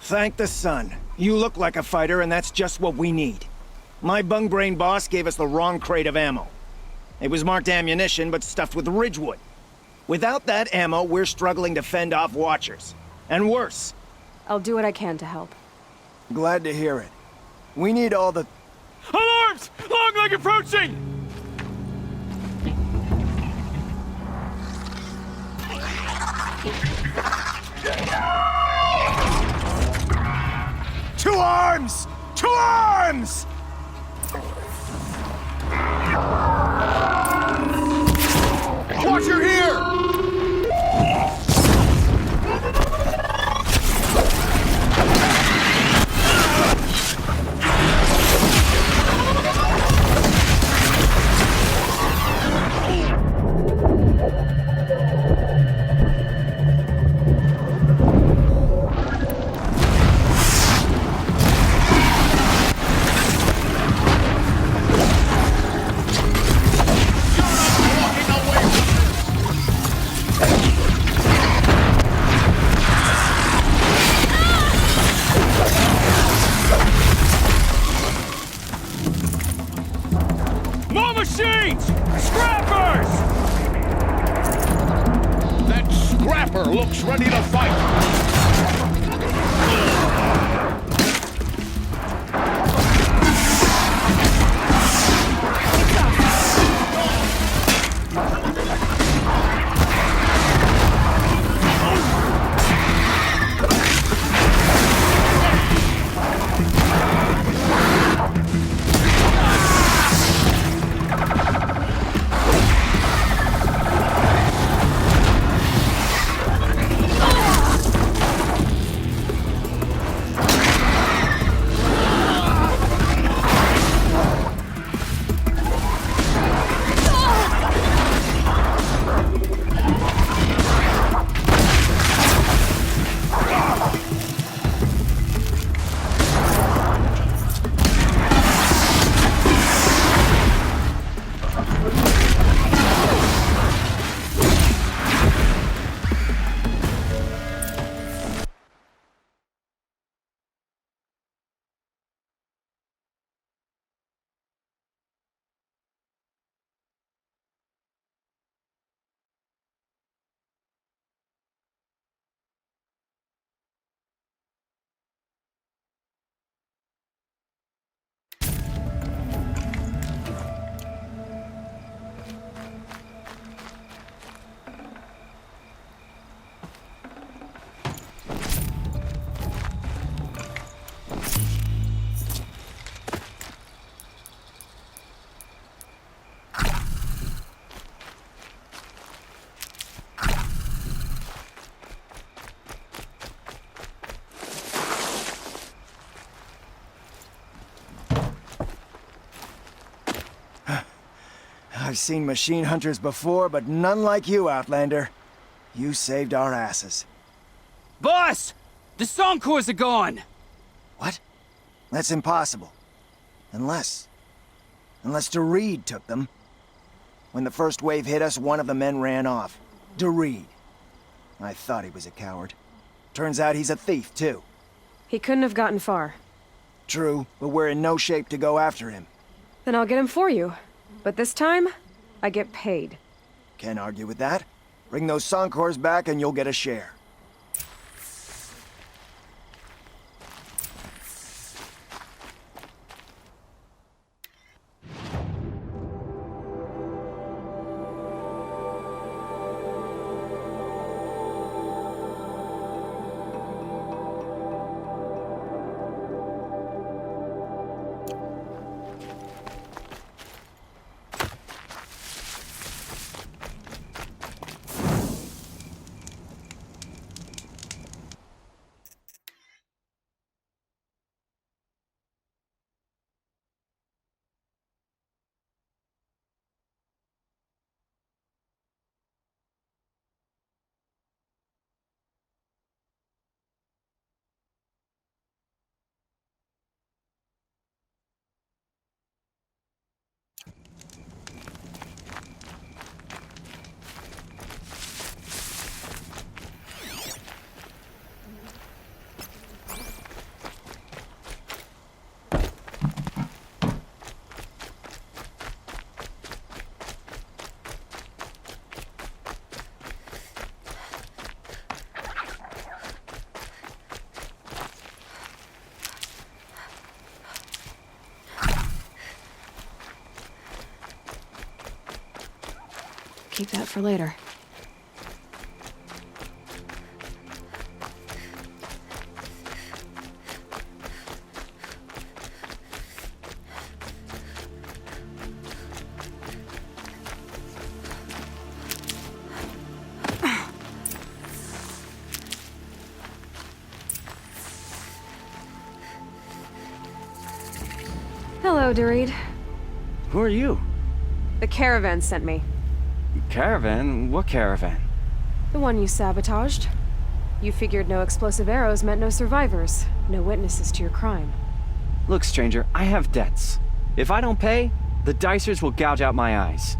Thank the sun. You look like a fighter, and that's just what we need. My bung-brain boss gave us the wrong crate of ammo. It was marked ammunition, but stuffed with Ridgewood. Without that ammo, we're struggling to fend off Watchers. And worse. I'll do what I can to help. Glad to hear it. We need all the... Alarms! Long leg approaching! Two arms! Two arms! Watcher here! More machines! Scrappers! That scrapper looks ready to fight! I've seen machine hunters before, but none like you, Outlander. You saved our asses. Boss! The Soncors are gone! What? That's impossible. Unless DeReed took them. When the first wave hit us, one of the men ran off. DeReed. I thought he was a coward. Turns out he's a thief, too. He couldn't have gotten far. True, but we're in no shape to go after him. Then I'll get him for you. But this time, I get paid. Can't argue with that. Bring those Soncors back and you'll get a share. keep that for later. Hello, Dorit. Who are you? The caravan sent me. Caravan? What caravan? The one you sabotaged. You figured no explosive arrows meant no survivors, no witnesses to your crime. Look, stranger, I have debts. If I don't pay, the dicers will gouge out my eyes.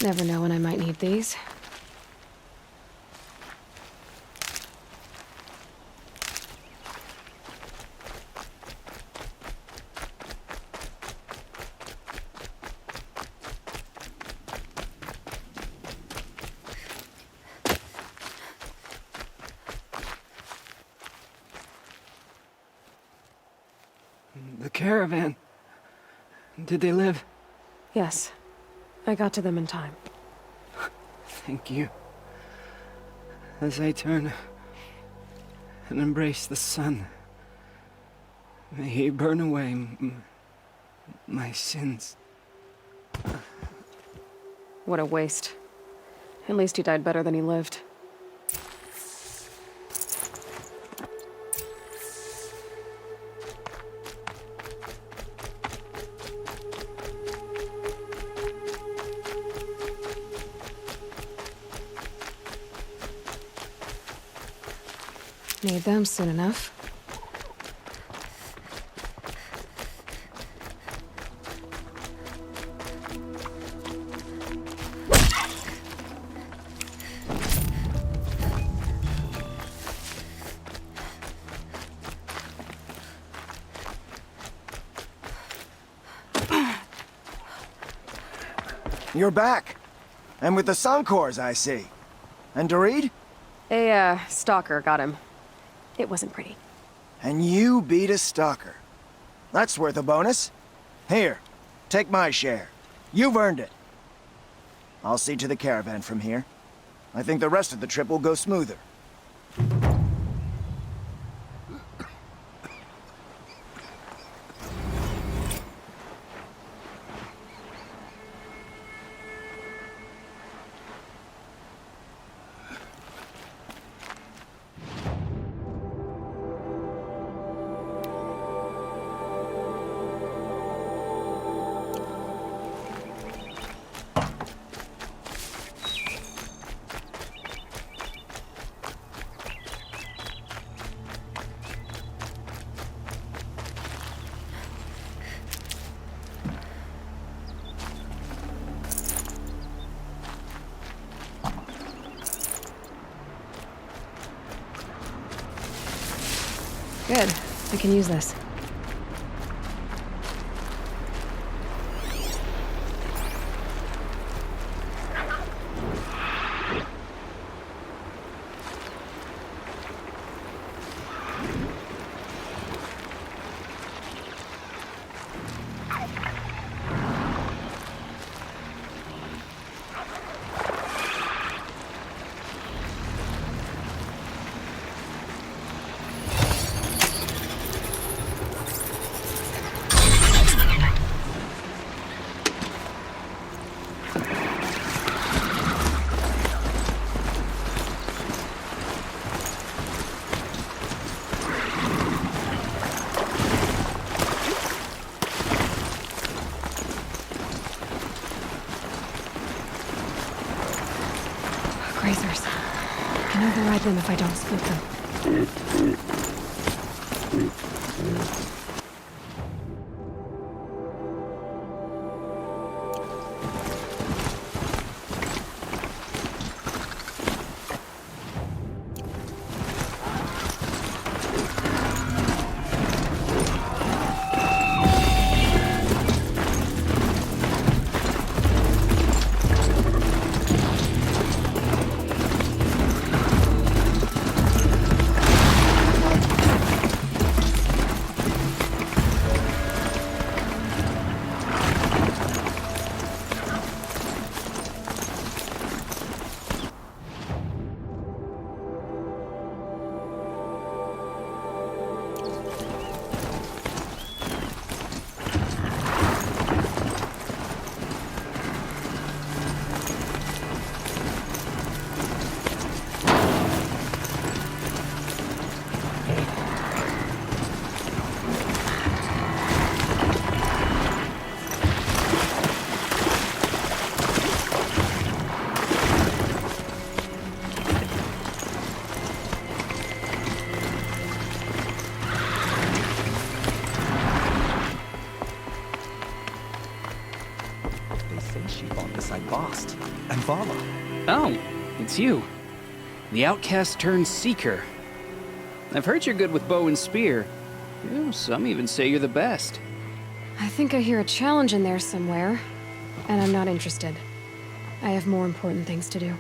Never know when I might need these. The caravan. Did they live? Yes. I got to them in time. Thank you. As I turn and embrace the sun, may he burn away my sins. What a waste. At least he died better than he lived. Need them soon enough. You're back. And with the Suncors, I see. And Dorit? A, stalker got him. It wasn't pretty. And you beat a stalker. That's worth a bonus. Here, take my share. You've earned it. I'll see to the caravan from here. I think the rest of the trip will go smoother. Good. I can use this. Grazers. I can override them if I don't spook them. Oh, it's you. The outcast turned seeker. I've heard you're good with bow and spear. Some even say you're the best. I think I hear a challenge in there somewhere, and I'm not interested. I have more important things to do.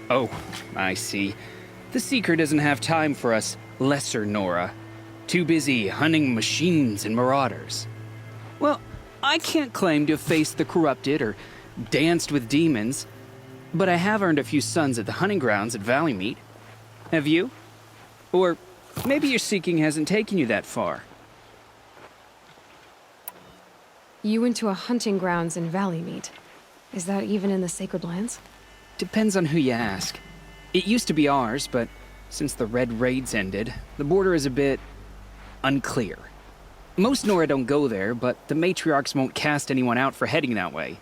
Oh, I see. The seeker doesn't have time for us lesser Nora. Too busy hunting machines and marauders. Well, I can't claim to have faced the corrupted or danced with demons, but I have earned a few suns at the hunting grounds at Valleymeet. Have you? Or maybe your seeking hasn't taken you that far. You went to a hunting grounds in Valleymeet. Is that even in the Sacred Lands? Depends on who you ask. It used to be ours, but since the Red Raids ended, the border is a bit unclear. Most Nora don't go there, but the matriarchs won't cast anyone out for heading that way.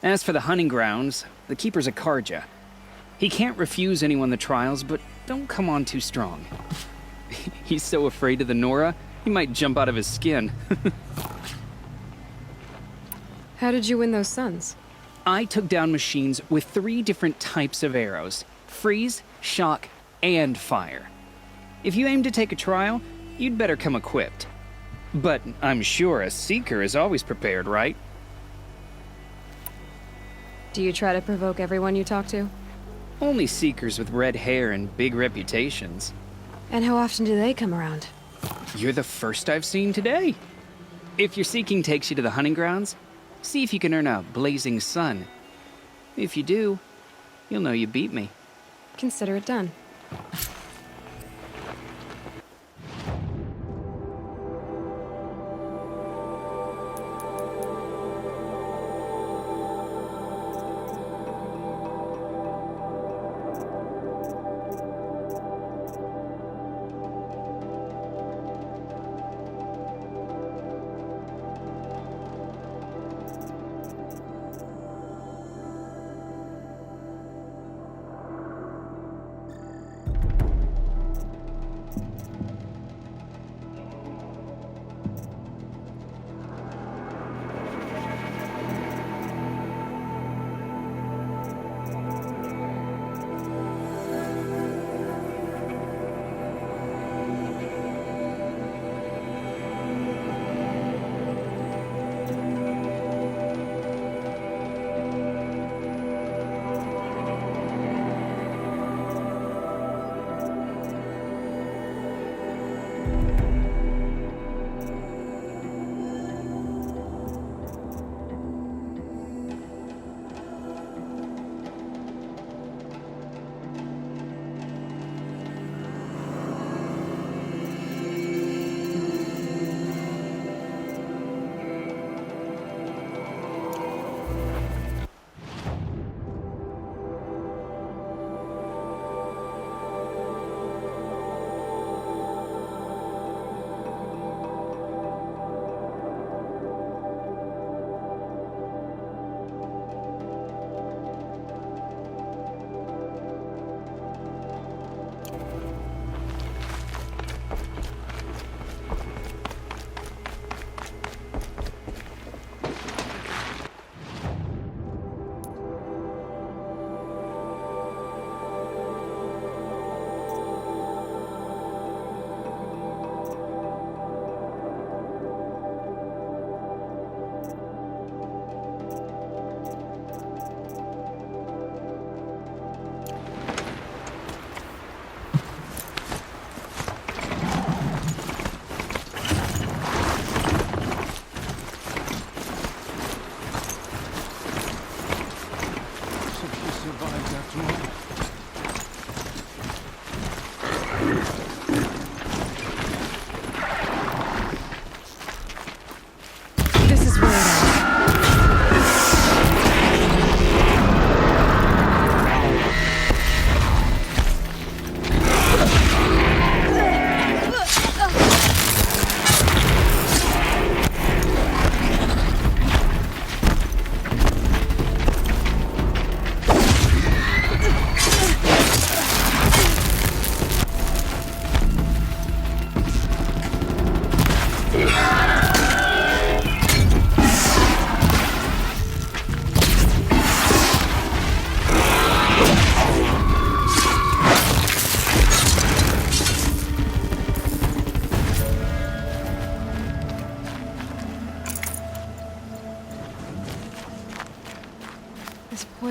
As for the hunting grounds, the keeper's a Karja. He can't refuse anyone the trials, but don't come on too strong. He's so afraid of the Nora, he might jump out of his skin. How did you win those suns? I took down machines with 3 different types of arrows: freeze, shock, and fire. If you aim to take a trial, you'd better come equipped. But I'm sure a seeker is always prepared, right? Do you try to provoke everyone you talk to? Only seekers with red hair and big reputations. And how often do they come around? You're the first I've seen today. If your seeking takes you to the hunting grounds, see if you can earn a blazing sun. If you do, you'll know you beat me. Consider it done.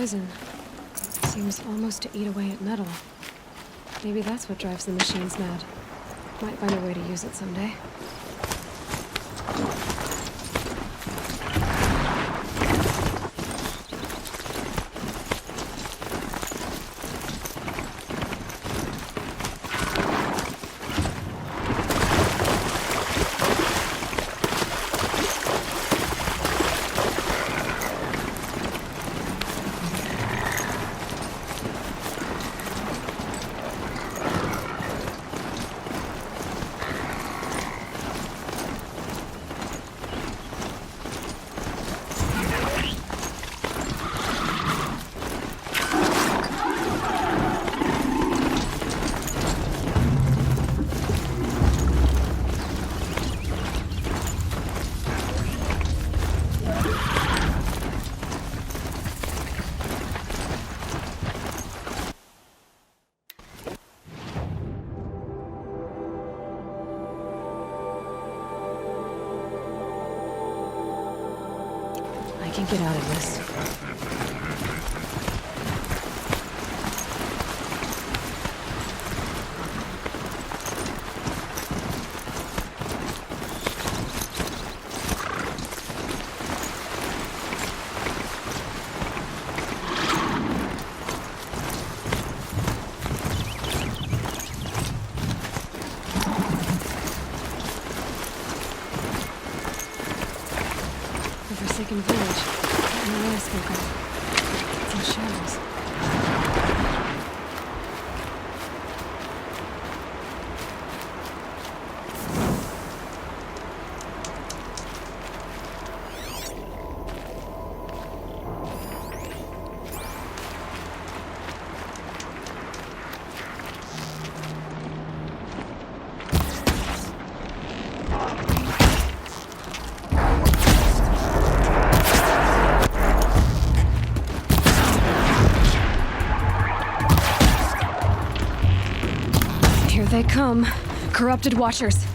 poison. Seems almost to eat away at metal. Maybe that's what drives the machines mad. Might find a way to use it someday. I can get out of this. Forsaken village. And the way I spoke of. It's in shadows. They come. Corrupted Watchers.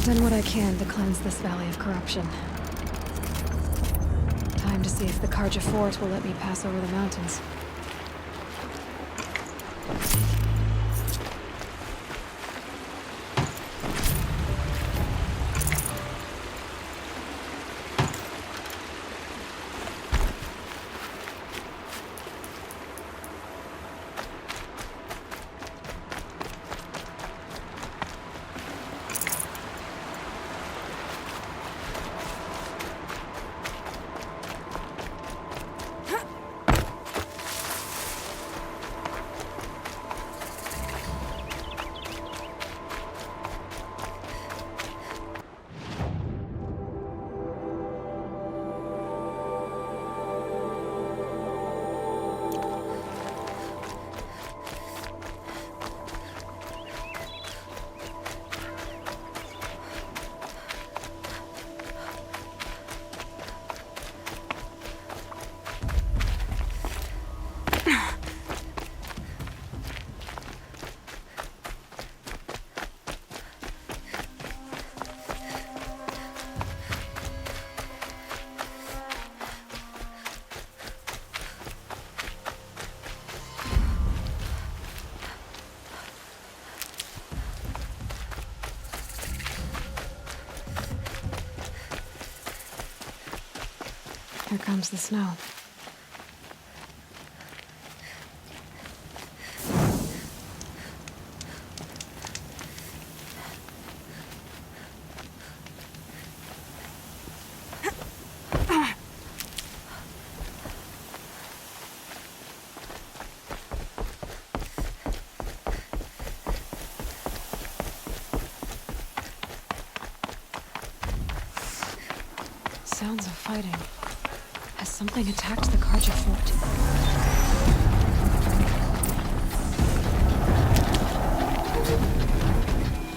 Done what I can to cleanse this valley of corruption. Time to see if the Karja fort will let me pass over the mountains. Here comes the snow. Sounds of fighting. Has something attacked the Karja fort?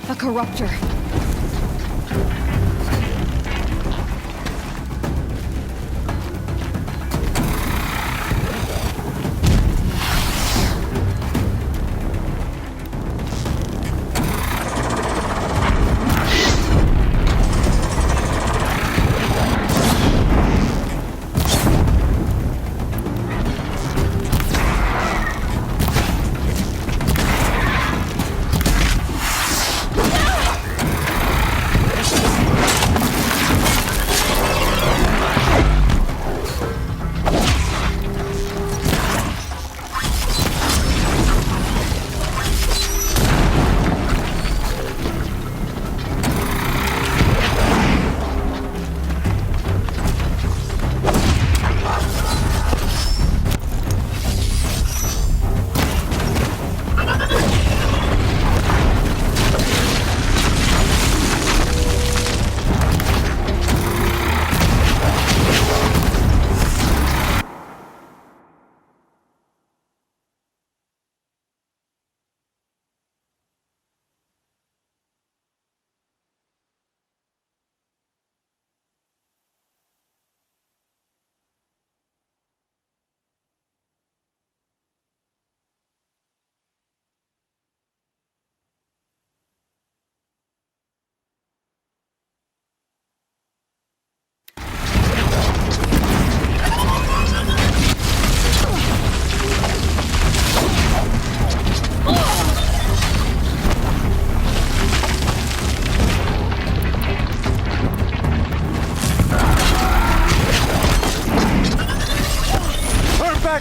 A corruptor.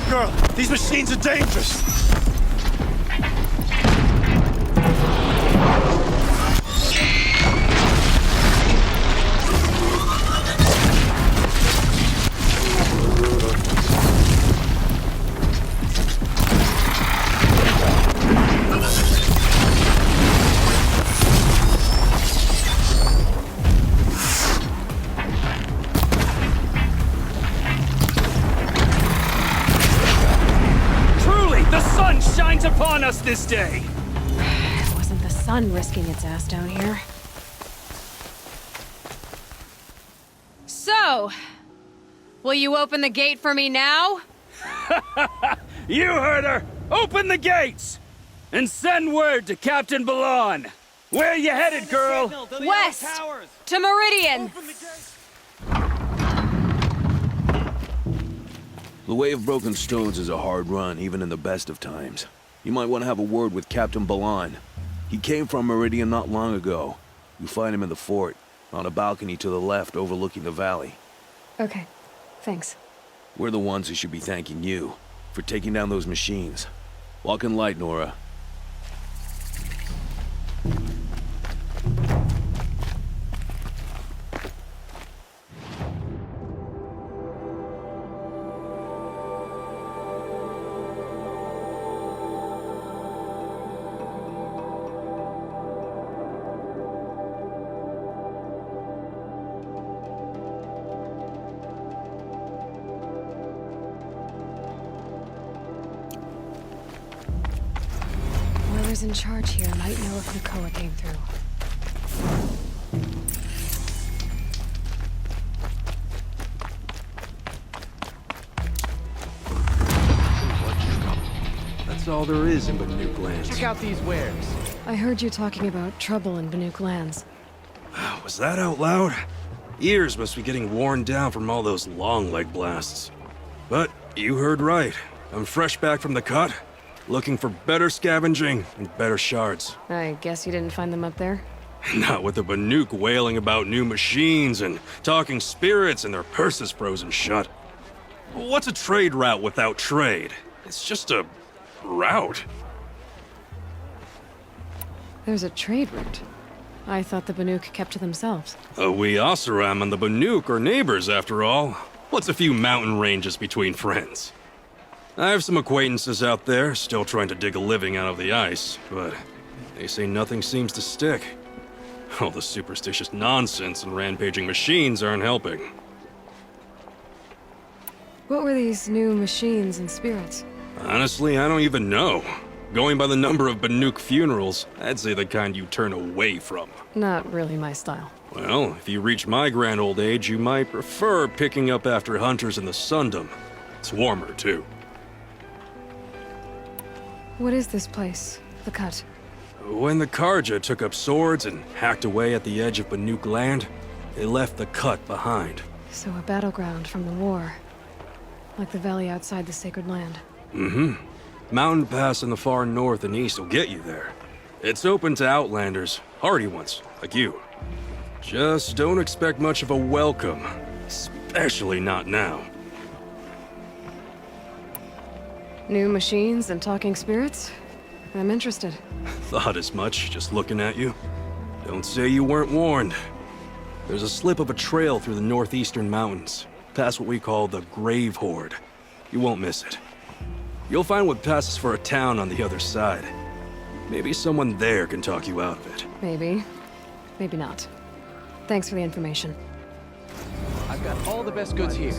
Girl, these machines are dangerous. Upon us this day! It wasn't the sun risking its ass down here. So, will you open the gate for me now? You heard her! Open the gates! And send word to Captain Balan! Where you headed, girl? West! To Meridian! The way of broken stones is a hard run, even in the best of times. You might want to have a word with Captain Balan. He came from Meridian not long ago. You'll find him in the fort, on a balcony to the left overlooking the valley. Okay, thanks. We're the ones who should be thanking you for taking down those machines. Walk in light, Nora. Whoever's in charge here might know if Nakoa came through. That's all there is in Banuk lands. Check out these wares. I heard you talking about trouble in Banuk lands. Was that out loud? Ears must be getting worn down from all those long leg blasts. But you heard right. I'm fresh back from the cut, looking for better scavenging and better shards. I guess you didn't find them up there? Not with the Banuk wailing about new machines and talking spirits and their purses frozen shut. What's a trade route without trade? It's just a route. There's a trade route. I thought the Banuk kept to themselves. We Oseram and the Banuk are neighbors, after all. What's a few mountain ranges between friends? I have some acquaintances out there, still trying to dig a living out of the ice, but they say nothing seems to stick. All the superstitious nonsense and rampaging machines aren't helping. What were these new machines and spirits? Honestly, I don't even know. Going by the number of Banuk funerals, I'd say the kind you turn away from. Not really my style. Well, if you reach my grand old age, you might prefer picking up after hunters in the Sundom. It's warmer, too. What is this place? The Cut? When the Karja took up swords and hacked away at the edge of Banuk land, they left the Cut behind. So a battleground from the war. Like the valley outside the Sacred Land. Mm-hmm. Mountain Pass in the far north and east will get you there. It's open to outlanders, hardy ones, like you. Just don't expect much of a welcome, especially not now. New machines and talking spirits? I'm interested. Thought as much, just looking at you. Don't say you weren't warned. There's a slip of a trail through the northeastern mountains, past what we call the Grave Horde. You won't miss it. You'll find what passes for a town on the other side. Maybe someone there can talk you out of it. Maybe. Maybe not. Thanks for the information. I've got all the best goods here.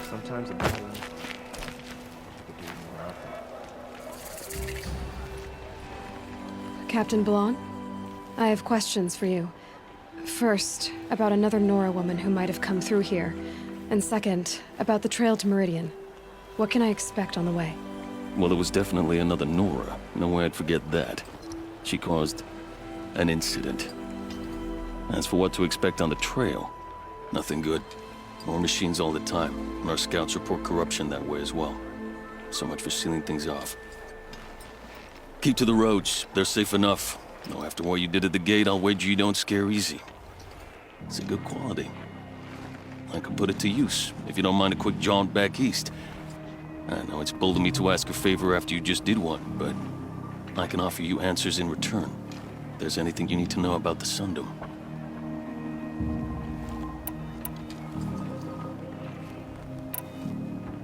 Sometimes it Captain Blanc, I have questions for you. First, about another Nora woman who might have come through here. And second, about the trail to Meridian. What can I expect on the way? Well, it was definitely another Nora. No way I'd forget that. She caused an incident. As for what to expect on the trail, nothing good. More machines all the time, and our scouts report corruption that way as well. So much for sealing things off. Keep to the roads. They're safe enough. Though after what you did at the gate, I'll wager you don't scare easy. It's a good quality. I could put it to use, if you don't mind a quick jaunt back east. I know it's bold of me to ask a favor after you just did one, but I can offer you answers in return. If there's anything you need to know about the Sundom.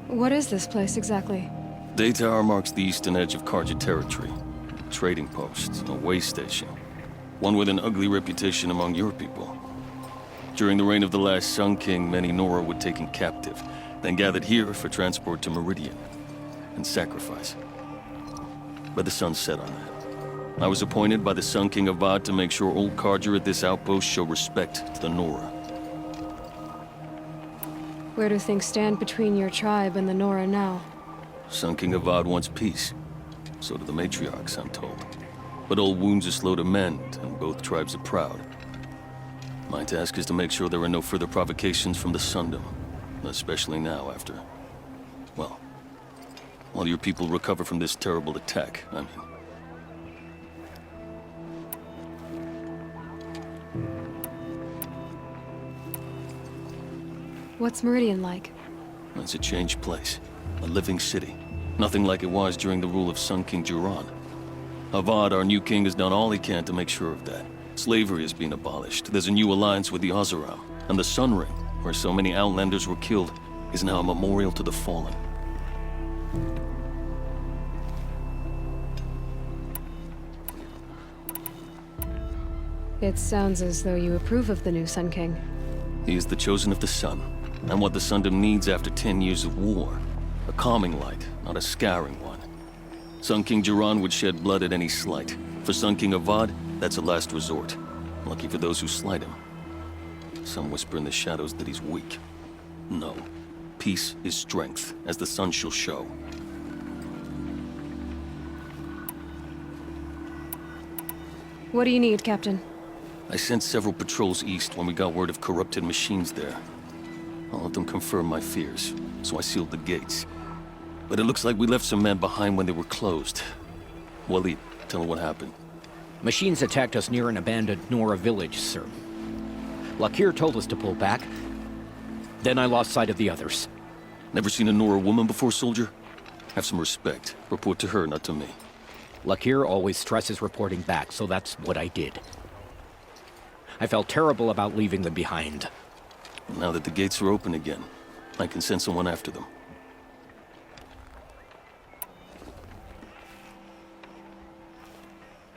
What is this place exactly? Day Tower marks the eastern edge of Karja territory. A trading post, a way station. One with an ugly reputation among your people. During the reign of the last Sun King, many Nora were taken captive, then gathered here for transport to Meridian, and sacrifice. But the sun set on that. I was appointed by the Sun King Avad to make sure old Karja at this outpost show respect to the Nora. Where do things stand between your tribe and the Nora now? Sun King Avad wants peace. So do the matriarchs, I'm told. But old wounds are slow to mend, and both tribes are proud. My task is to make sure there are no further provocations from the Sundom. Especially now after... well, while your people recover from this terrible attack, I mean. What's Meridian like? It's a changed place. A living city. Nothing like it was during the rule of Sun King Jiran. Avad, our new king, has done all he can to make sure of that. Slavery has been abolished. There's a new alliance with the Oseram. And the Sun Ring, where so many outlanders were killed, is now a memorial to the fallen. It sounds as though you approve of the new Sun King. He is the chosen of the sun, and what the Sundom needs after 10 years of war. A calming light, not a scouring one. Sun King Jiran would shed blood at any slight. For Sun King Avad, that's a last resort. Lucky for those who slight him. Some whisper in the shadows that he's weak. No. Peace is strength, as the sun shall show. What do you need, Captain? I sent several patrols east when we got word of corrupted machines there. All of them confirmed my fears, so I sealed the gates. But it looks like we left some men behind when they were closed. Waleed, tell her what happened. Machines attacked us near an abandoned Nora village, sir. Lakir told us to pull back. Then I lost sight of the others. Never seen a Nora woman before, soldier? Have some respect. Report to her, not to me. Lakir always stresses reporting back, so that's what I did. I felt terrible about leaving them behind. Now that the gates are open again, I can send someone after them.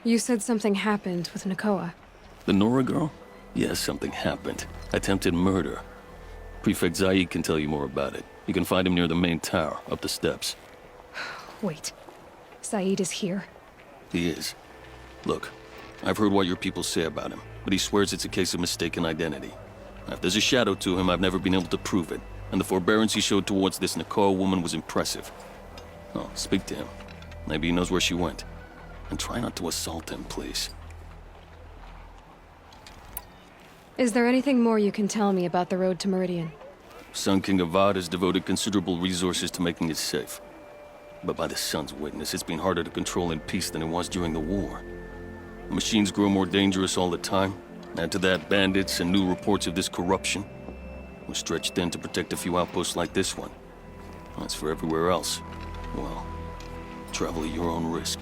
You said something happened with Nakoa. The Nora girl? Yes, something happened. Attempted murder. Prefect Zaid can tell you more about it. You can find him near the main tower, up the steps. Wait. Zaid is here? He is. Look, I've heard what your people say about him, but he swears it's a case of mistaken identity. Now, if there's a shadow to him, I've never been able to prove it, and the forbearance he showed towards this Nakoa woman was impressive. Oh, speak to him. Maybe he knows where she went. And try not to assault him, please. Is there anything more you can tell me about the road to Meridian? Sun King Avad has devoted considerable resources to making it safe. But by the Sun's witness, it's been harder to control in peace than it was during the war. The machines grow more dangerous all the time. Add to that bandits and new reports of this corruption. We're stretched thin to protect a few outposts like this one. As for everywhere else, well, travel at your own risk.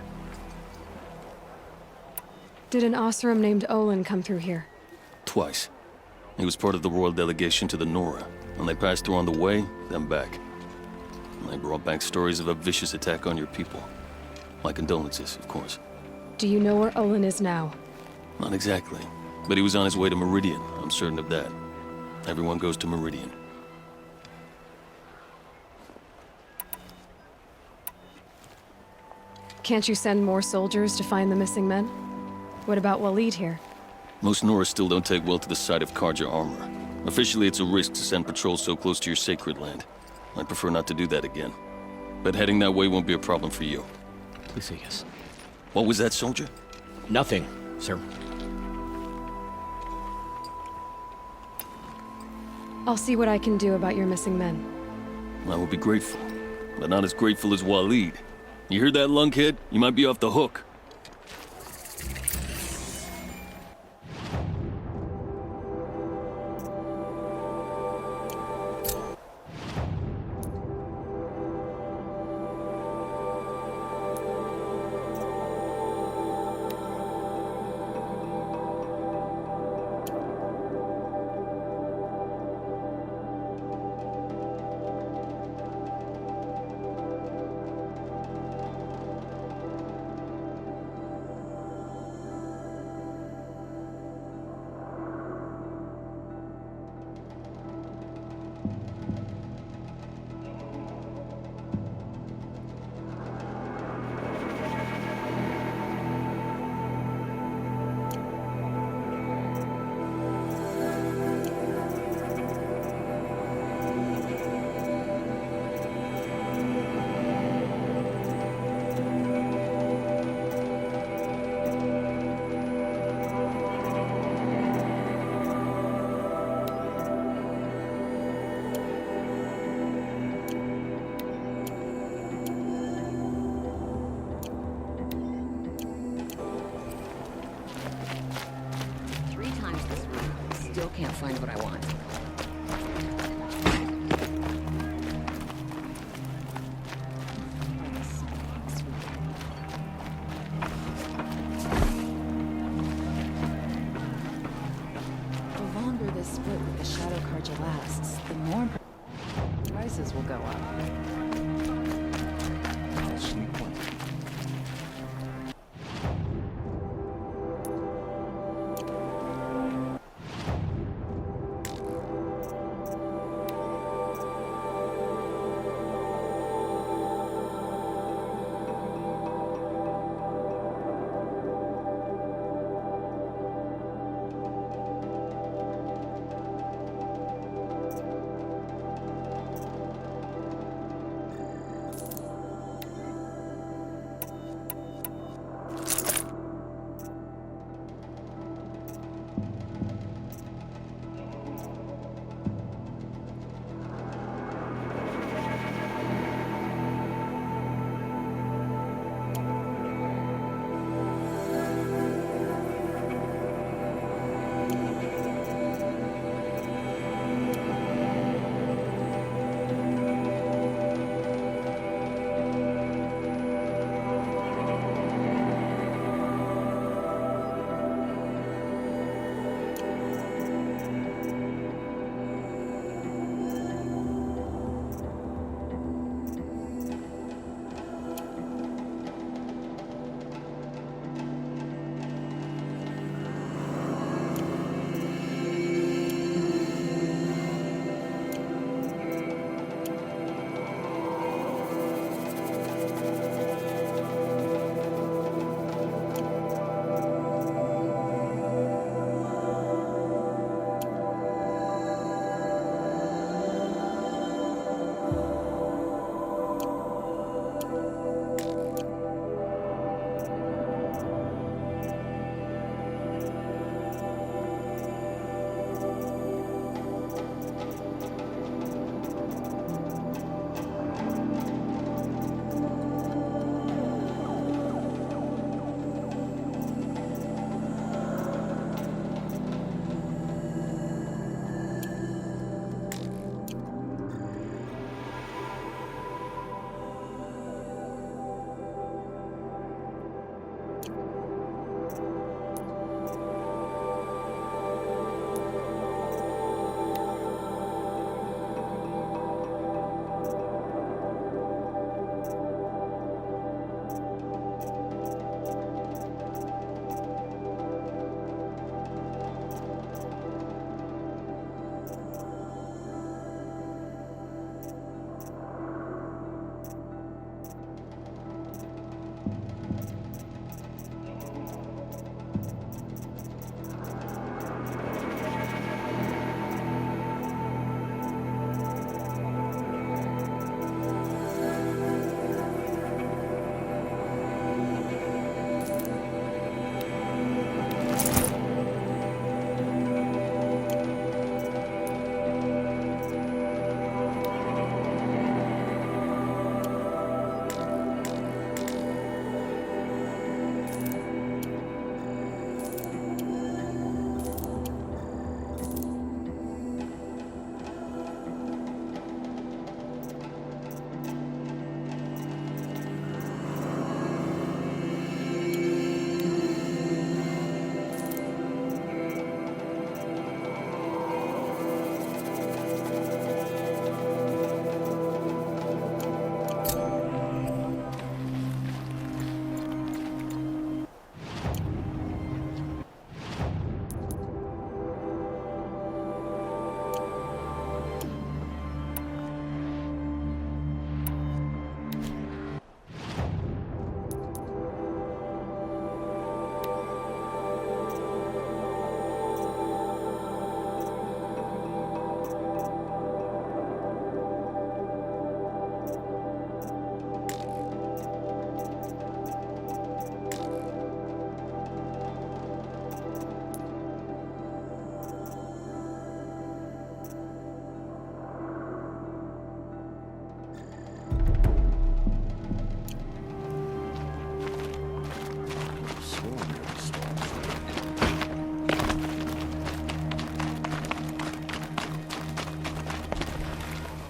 Did an Oseram named Olint come through here? Twice. He was part of the royal delegation to the Nora, and they passed through on the way, then back. And they brought back stories of a vicious attack on your people. My condolences, of course. Do you know where Olint is now? Not exactly, but he was on his way to Meridian, I'm certain of that. Everyone goes to Meridian. Can't you send more soldiers to find the missing men? What about Walid here? Most Nora still don't take well to the sight of Karja armor. Officially, it's a risk to send patrols so close to your sacred land. I'd prefer not to do that again. But heading that way won't be a problem for you. Please say yes. What was that, soldier? Nothing, sir. I'll see what I can do about your missing men. I will be grateful, but not as grateful as Walid. You hear that, lunkhead? You might be off the hook. Can't find what I want. The longer this split with the Shadow Karja lasts, the more prices will go up. I'll sneak one.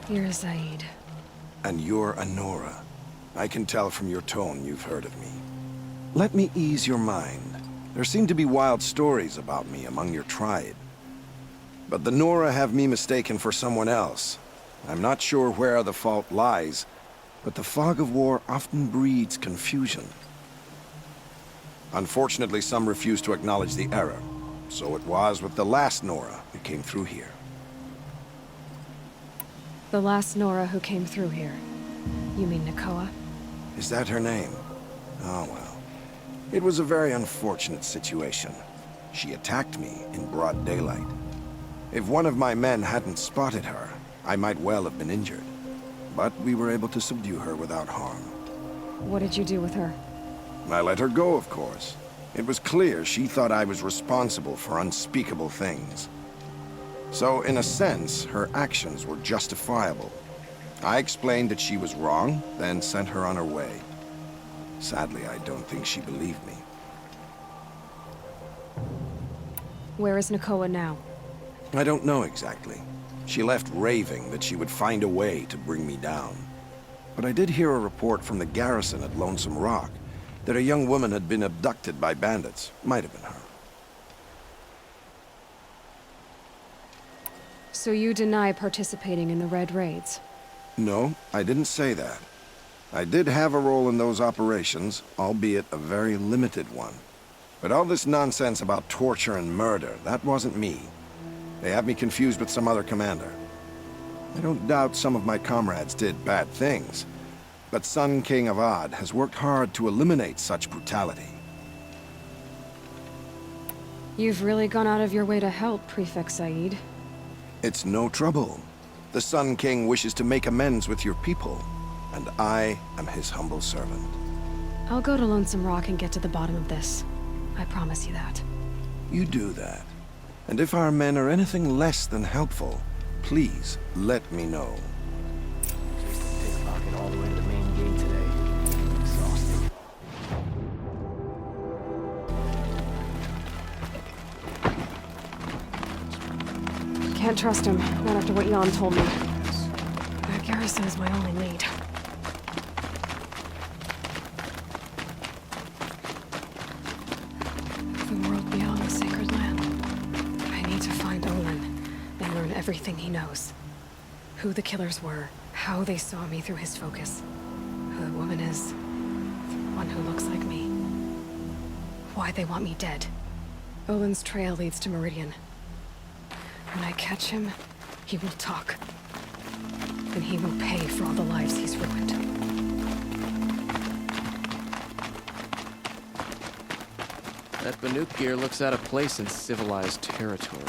You're Zaid. And you're a Nora. I can tell from your tone you've heard of me. Let me ease your mind. There seem to be wild stories about me among your tribe. But the Nora have me mistaken for someone else. I'm not sure where the fault lies, but the fog of war often breeds confusion. Unfortunately, some refuse to acknowledge the error. So it was with the last Nora who came through here. The last Nora who came through here. You mean Nakoa? Is that her name? Oh, well. It was a very unfortunate situation. She attacked me in broad daylight. If one of my men hadn't spotted her, I might well have been injured. But we were able to subdue her without harm. What did you do with her? I let her go, of course. It was clear she thought I was responsible for unspeakable things. So, in a sense, her actions were justifiable. I explained that she was wrong, then sent her on her way. Sadly, I don't think she believed me. Where is Nakoa now? I don't know exactly. She left raving that she would find a way to bring me down. But I did hear a report from the garrison at Lonesome Rock that a young woman had been abducted by bandits. Might have been her. So you deny participating in the Red Raids? No, I didn't say that. I did have a role in those operations, albeit a very limited one. But all this nonsense about torture and murder, that wasn't me. They have me confused with some other commander. I don't doubt some of my comrades did bad things, but Sun King Avad has worked hard to eliminate such brutality. You've really gone out of your way to help, Prefect Said. It's no trouble. The Sun King wishes to make amends with your people, and I am his humble servant. I'll go to Lonesome Rock and get to the bottom of this. I promise you that. You do that. And if our men are anything less than helpful, please let me know. Pickpocket all the way to the main gate today. Exhausting. Can't trust him, not after what Jan told me. That garrison is my only lead. The world beyond the sacred land. I need to find Olin and learn everything he knows. Who the killers were, how they saw me through his focus, who the woman is, the one who looks like me. Why they want me dead. Olin's trail leads to Meridian. When I catch him, he will talk. And he will pay for all the lives he's ruined. That Banuk gear looks out of place in civilized territory.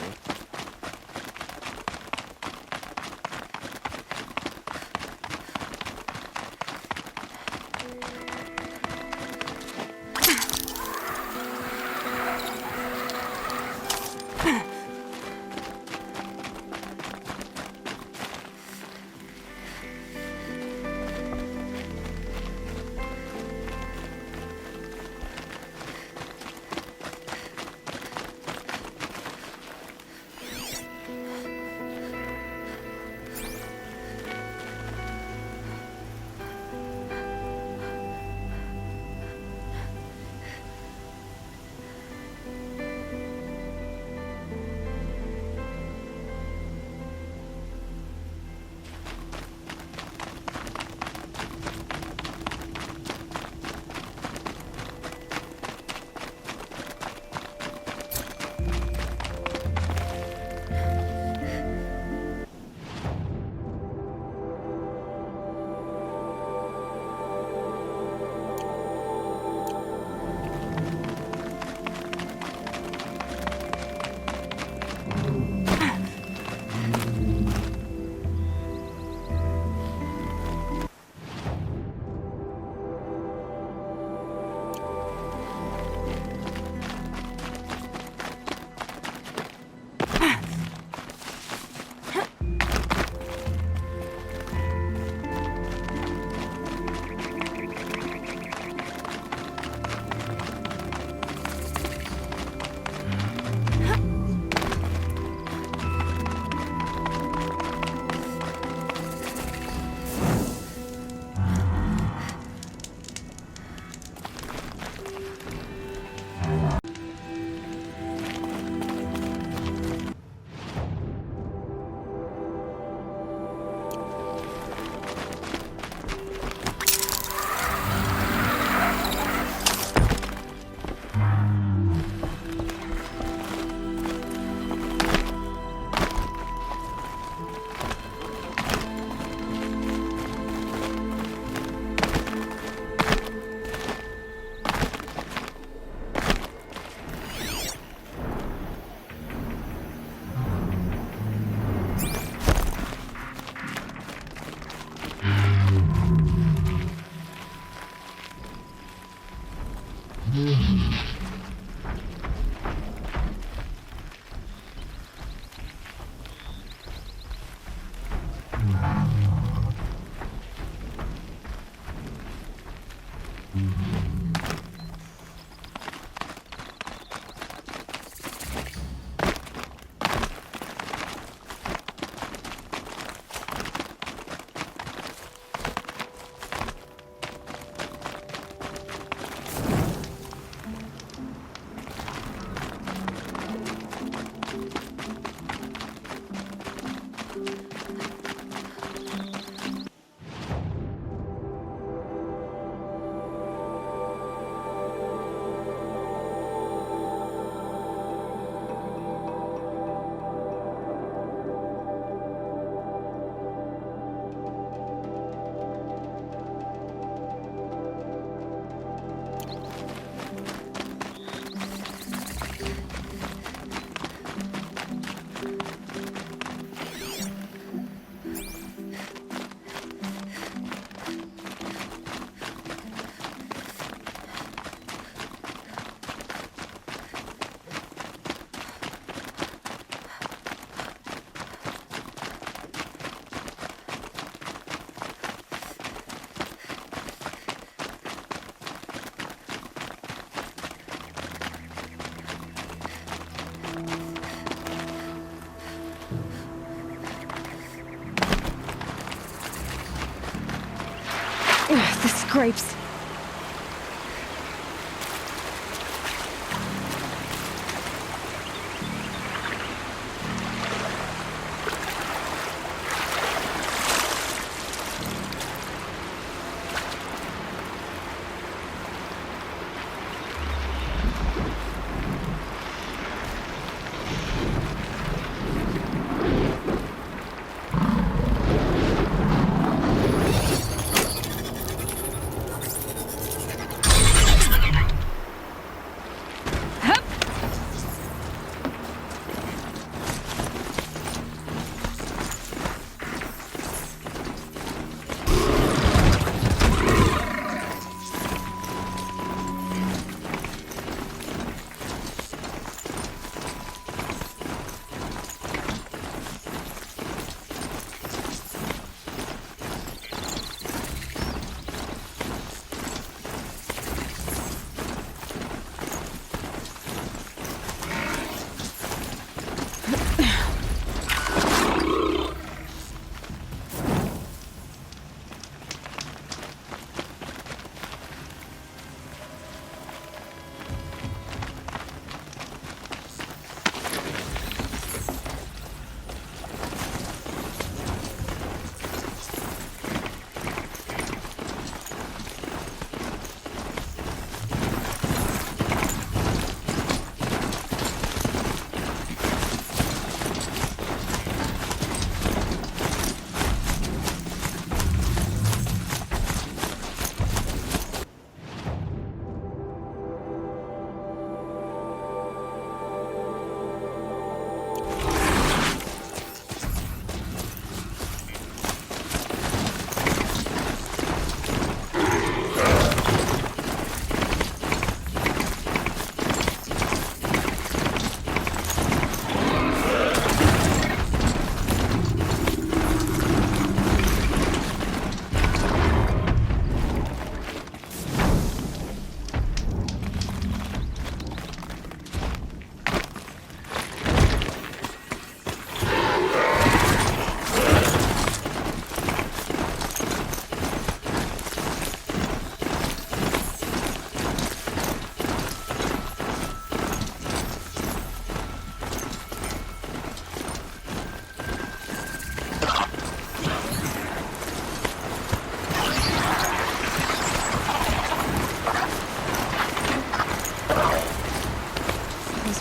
Grapes.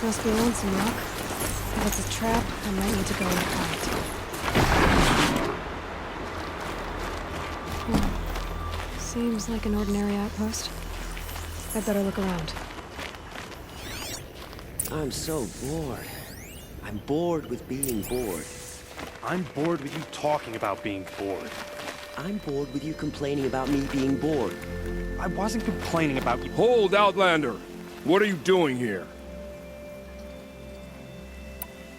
Must be lonesome, Rock. If it's a trap, I might need to go and fight. Seems like an ordinary outpost. I'd better look around. I'm so bored. I'm bored with being bored. I'm bored with you talking about being bored. I'm bored with you complaining about me being bored. I wasn't complaining about you. Hold, Outlander! What are you doing here?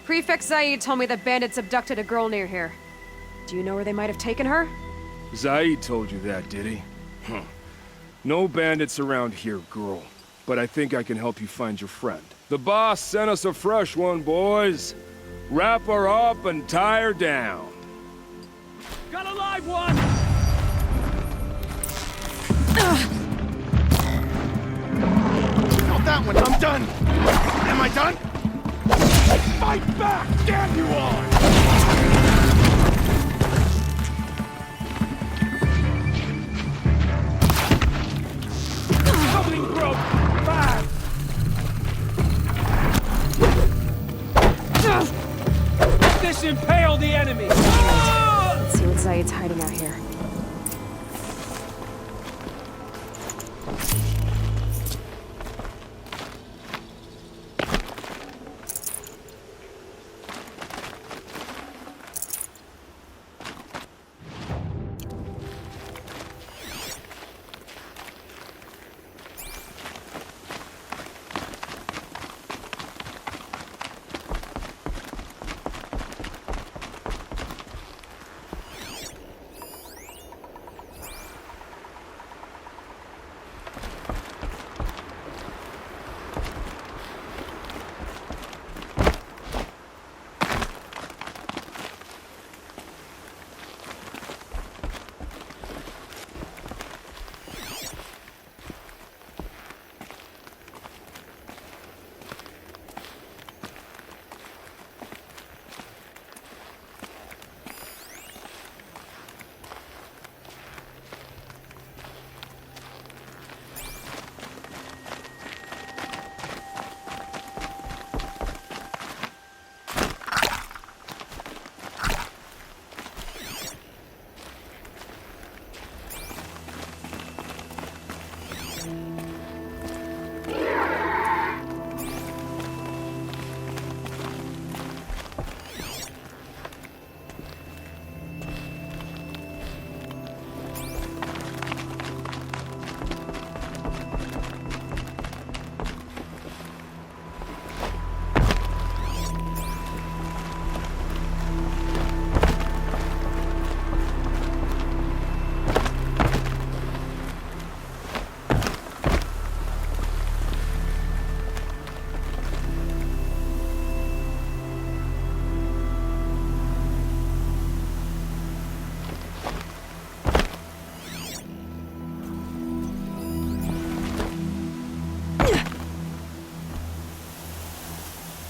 Prefect Zaid told me that bandits abducted a girl near here. Do you know where they might have taken her? Zaid told you that, did he? Huh. No bandits around here, girl. But I think I can help you find your friend. The boss sent us a fresh one, boys. Wrap her up and tie her down. Got a live one! Not that one, I'm done! Am I done? Fight back! Damn you all! Something broke! Back! Let this impale the enemy! Let's see what Zaid's hiding out here.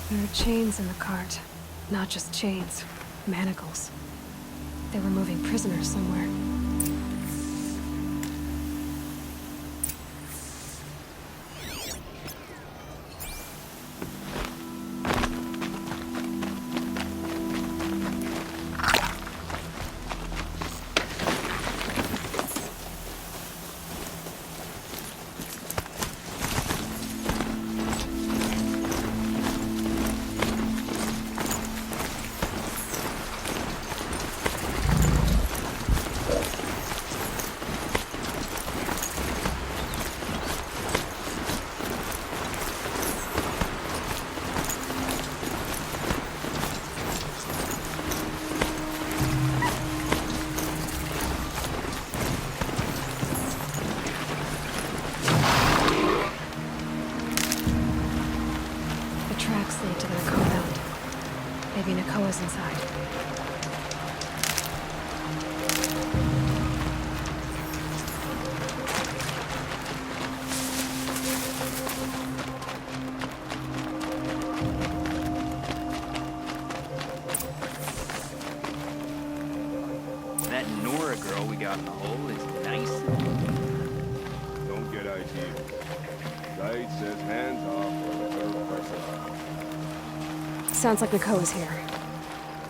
There are chains in the cart. Not just chains, manacles. They were moving prisoners somewhere. Inside. That Nora girl we got in the hole is nice. Don't get ideas. Guide says hands off or the girl person. Sounds like Nicole is here.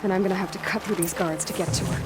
And I'm gonna have to cut through these guards to get to her.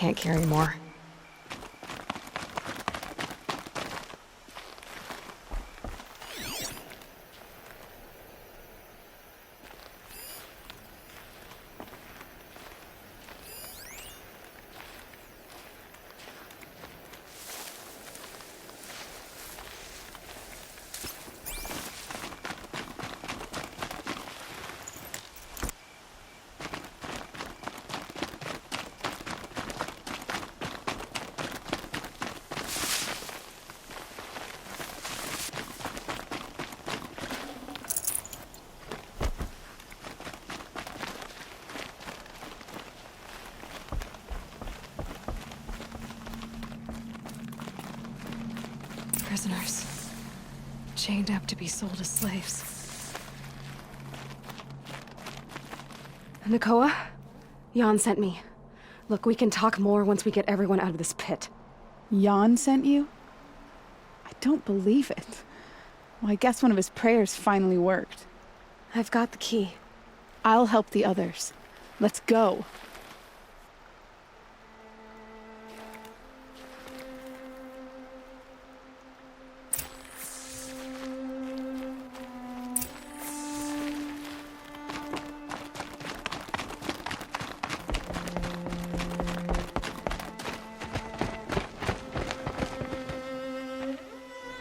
can't carry more. Prisoners. Chained up to be sold as slaves. Nakoa? Jan sent me. Look, we can talk more once we get everyone out of this pit. Jan sent you? I don't believe it. Well, I guess one of his prayers finally worked. I've got the key. I'll help the others. Let's go.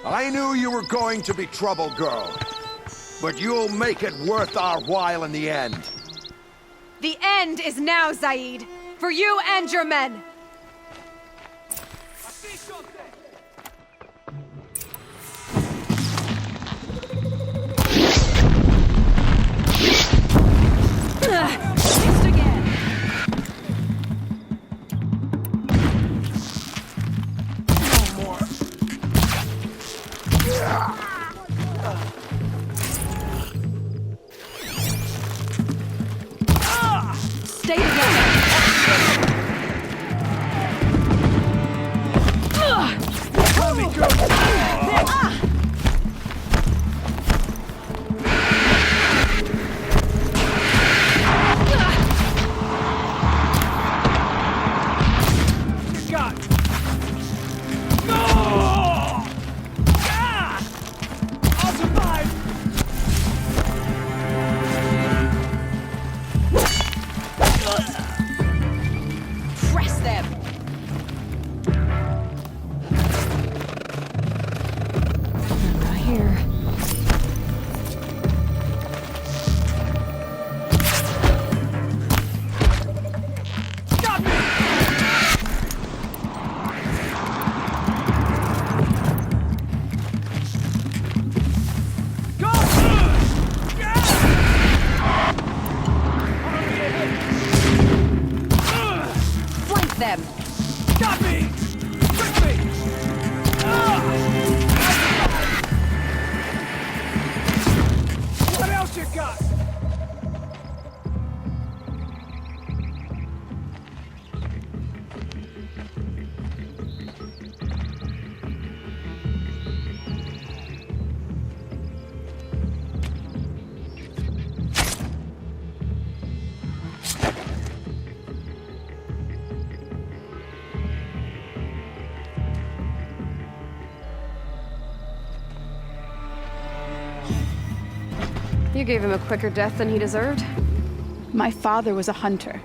I knew you were going to be trouble, girl. But you'll make it worth our while in the end. The end is now, Zaid. For you and your men. Stay together! Let me go! Them. Got me! Quickly! What else you got? You gave him a quicker death than he deserved. My father was a hunter.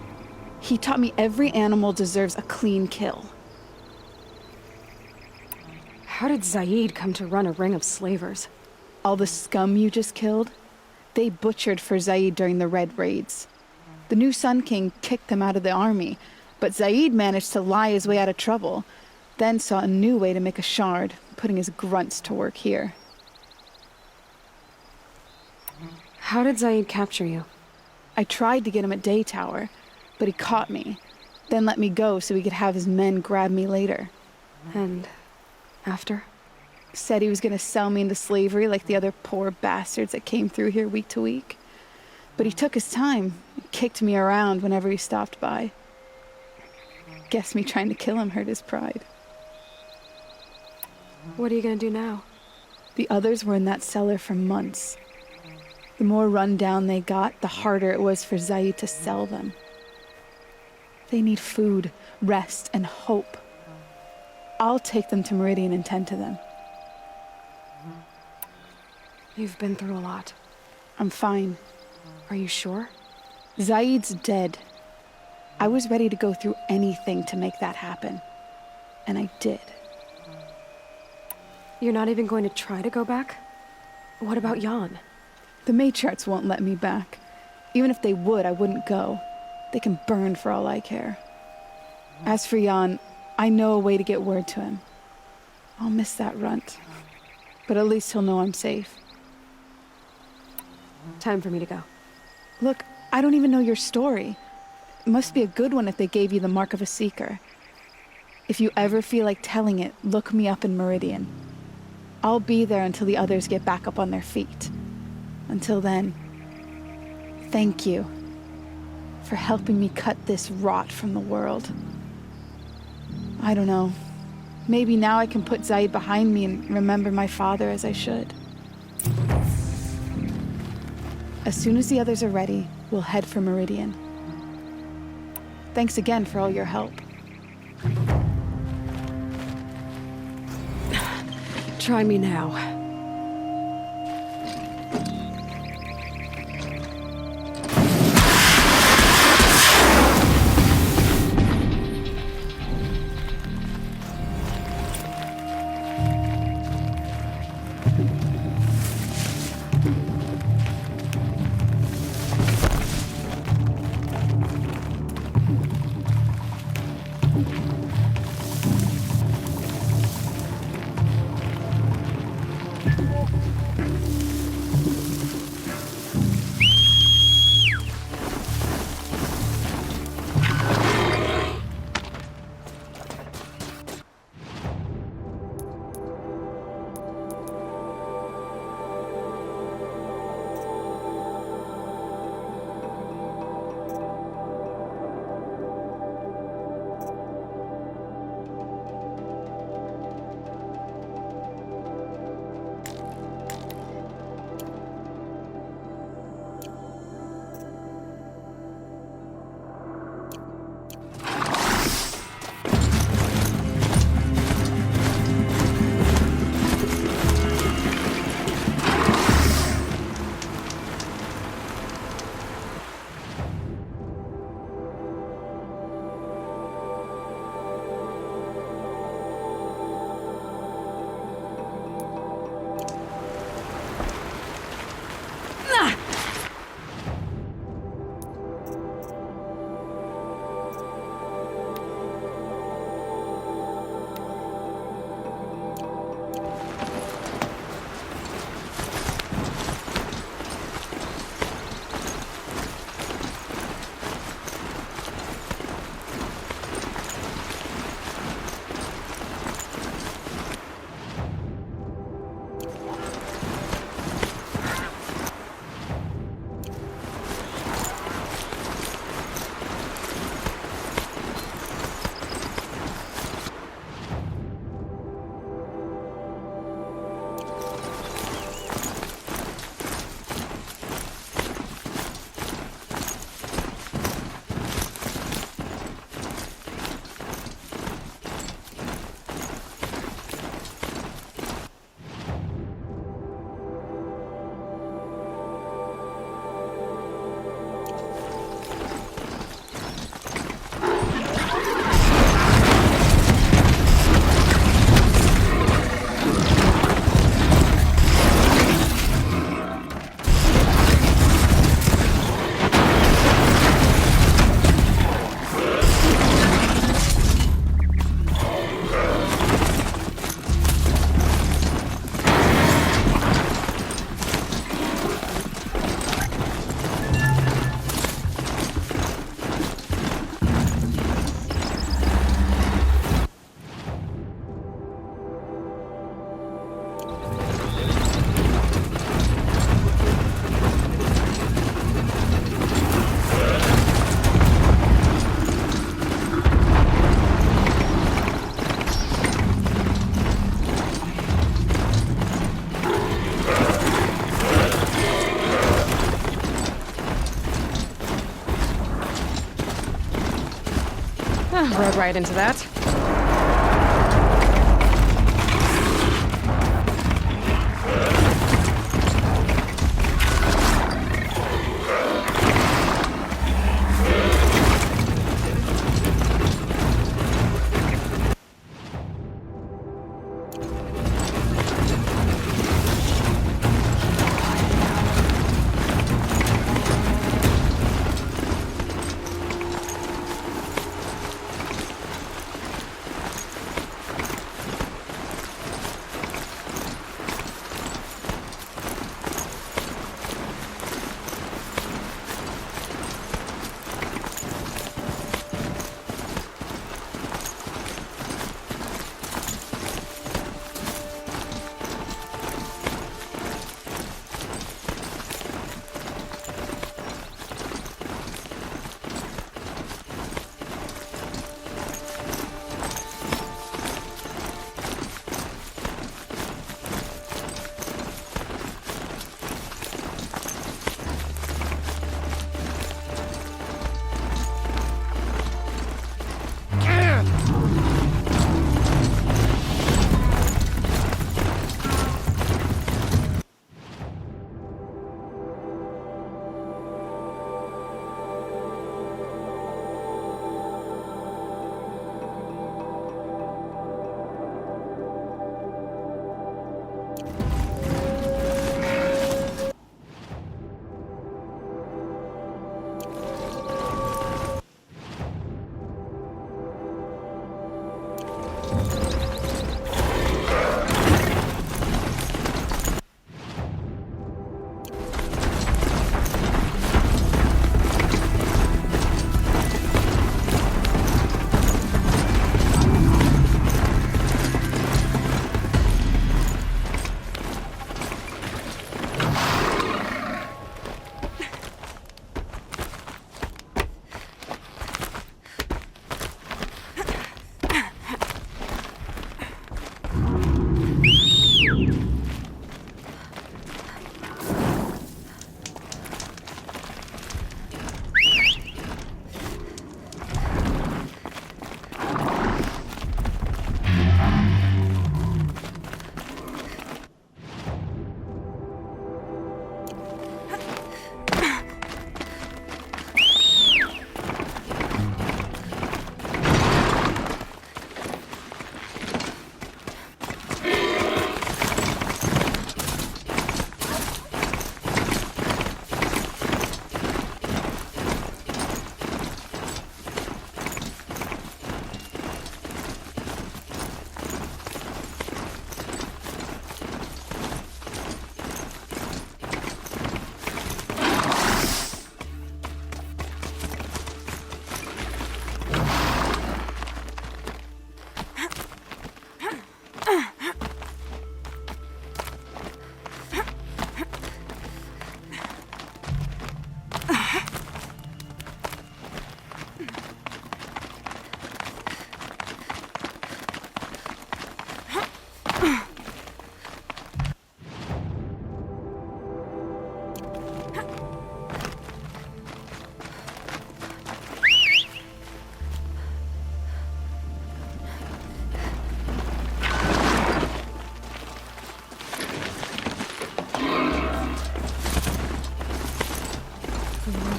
He taught me every animal deserves a clean kill. How did Zaid come to run a ring of slavers? All the scum you just killed? They butchered for Zaid during the Red Raids. The new Sun King kicked them out of the army, but Zaid managed to lie his way out of trouble, then saw a new way to make a shard, putting his grunts to work here. How did Zaid capture you? I tried to get him at Day Tower, but he caught me, then let me go so he could have his men grab me later. And after? Said he was going to sell me into slavery like the other poor bastards that came through here week to week. But he took his time, kicked me around whenever he stopped by. Guess me trying to kill him hurt his pride. What are you gonna do now? The others were in that cellar for months. The more run down they got, the harder it was for Zaid to sell them. They need food, rest, and hope. I'll take them to Meridian and tend to them. You've been through a lot. I'm fine. Are you sure? Zaid's dead. I was ready to go through anything to make that happen. And I did. You're not even going to try to go back? What about Jan? The matriarchs won't let me back. Even if they would, I wouldn't go. They can burn for all I care. As for Jan, I know a way to get word to him. I'll miss that runt. But at least he'll know I'm safe. Time for me to go. Look, I don't even know your story. It must be a good one if they gave you the mark of a seeker. If you ever feel like telling it, look me up in Meridian. I'll be there until the others get back up on their feet. Until then, thank you for helping me cut this rot from the world. I don't know. Maybe now I can put Zaid behind me and remember my father as I should. As soon as the others are ready, we'll head for Meridian. Thanks again for all your help. Try me now. Rode right into that.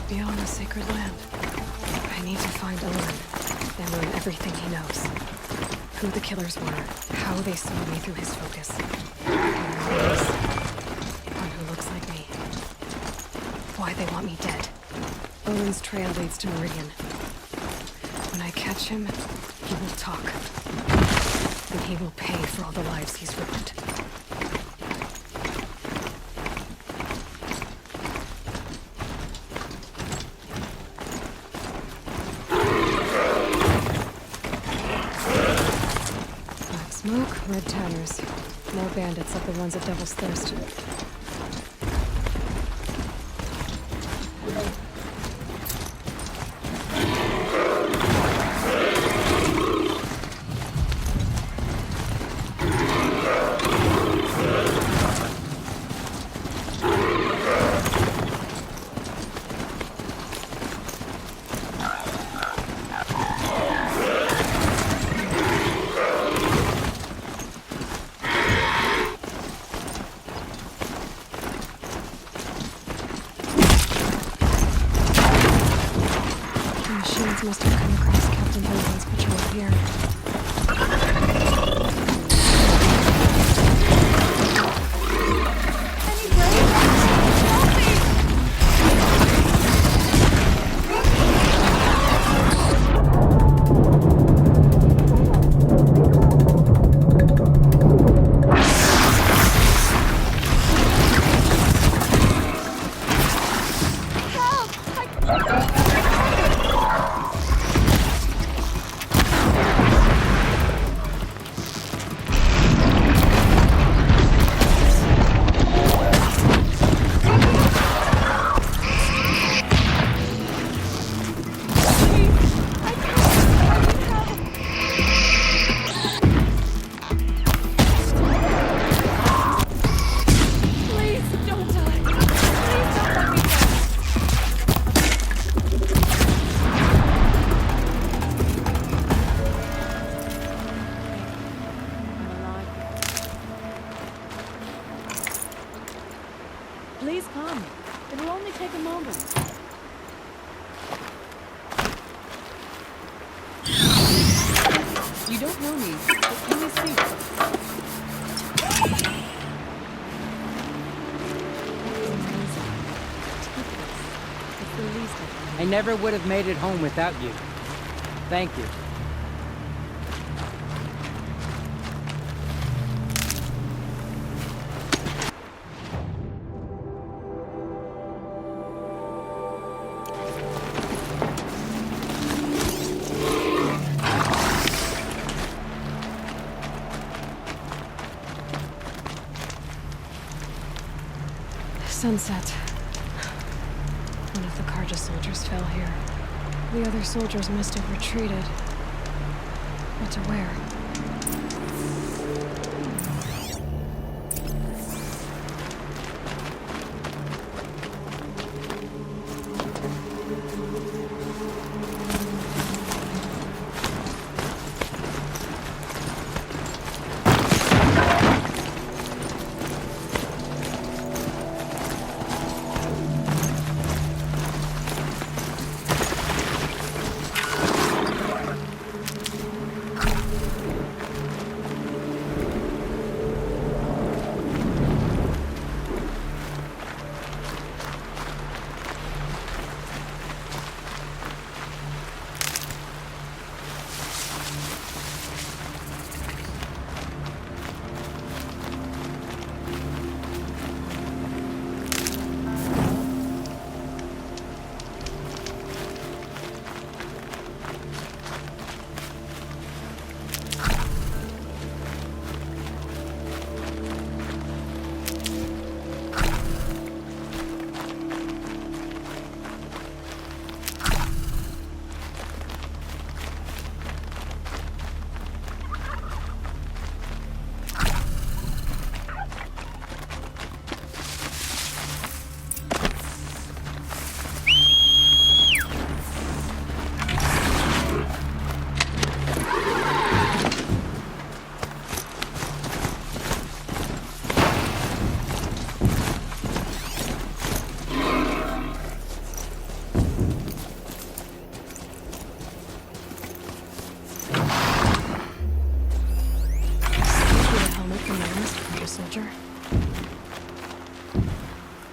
Beyond the sacred land. I need to find Olint and learn everything he knows. Who the killers were, how they saw me through his focus. One who looks like me. Why they want me dead. Olint's trail leads to Meridian. When I catch him, he will talk. And he will pay for all the lives he's ruined. Smoke, red towers. More bandits like the ones at Devil's Thirst. must have come across Captain Bolin's patrol here. Please come. It will only take a moment. You don't know me, but let me see. It's the least of I never would have made it home without you. Thank you. Sunset. One of the Karja soldiers fell here. The other soldiers must have retreated. But to where?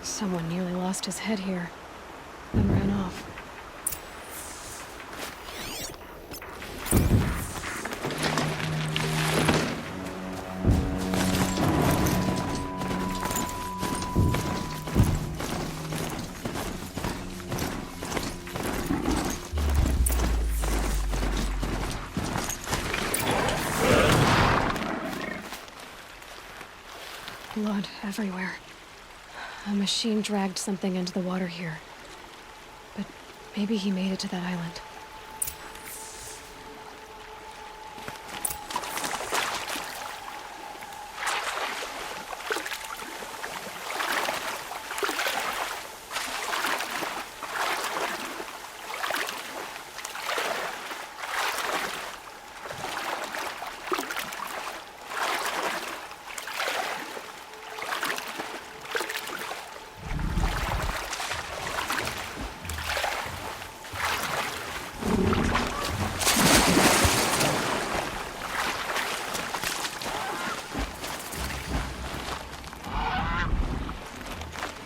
Someone nearly lost his head here, then ran off. Blood everywhere. A machine dragged something into the water here. But maybe he made it to that island.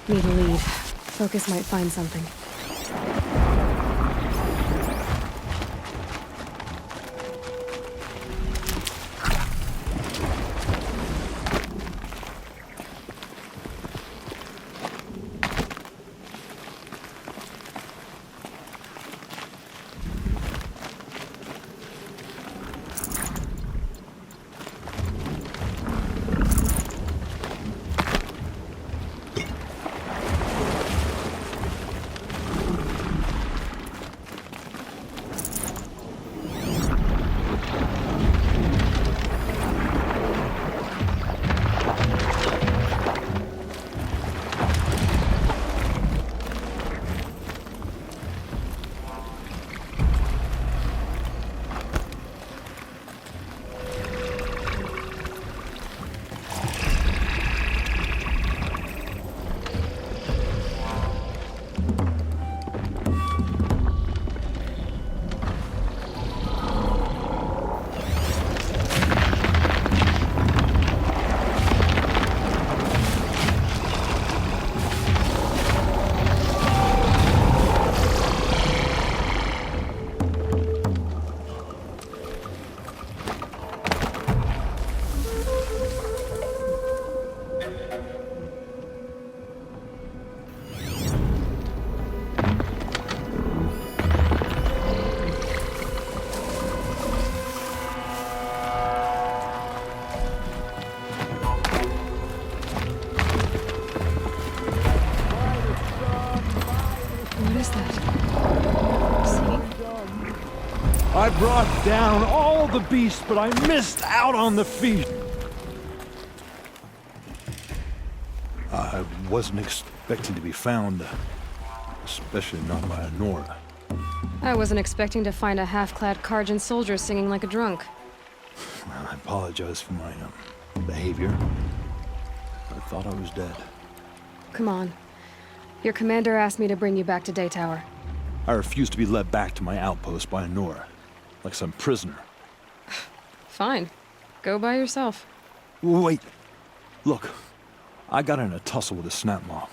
Need a lead. Focus might find something. I brought down all the beasts, but I missed out on the feast. I wasn't expecting to be found, especially not by a Nora. I wasn't expecting to find a half-clad Karjan soldier singing like a drunk. Well, I apologize for my behavior. I thought I was dead. Come on. Your commander asked me to bring you back to Day Tower. I refused to be led back to my outpost by a Nora, like some prisoner. Fine. Go by yourself. Wait. Look. I got in a tussle with a snapmaw.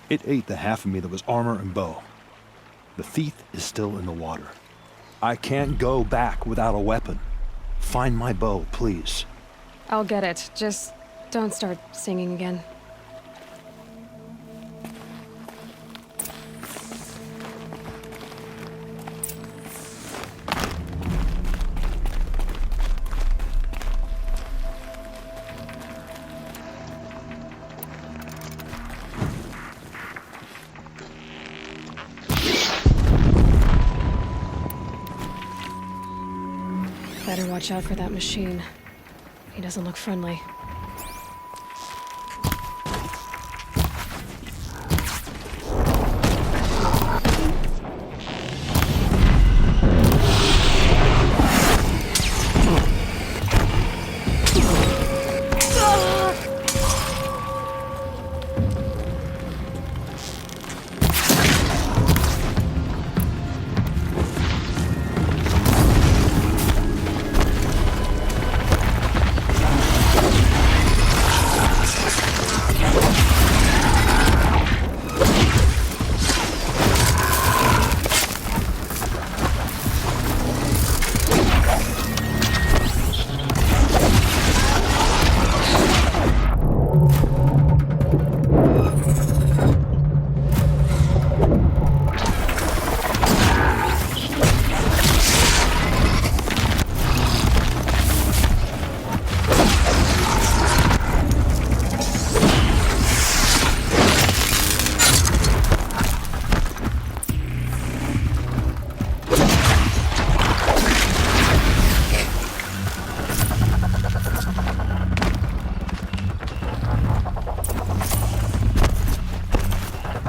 It ate the half of me that was armor and bow. The thief is still in the water. I can't go back without a weapon. Find my bow, please. I'll get it. Just don't start singing again. Better watch out for that machine. He doesn't look friendly.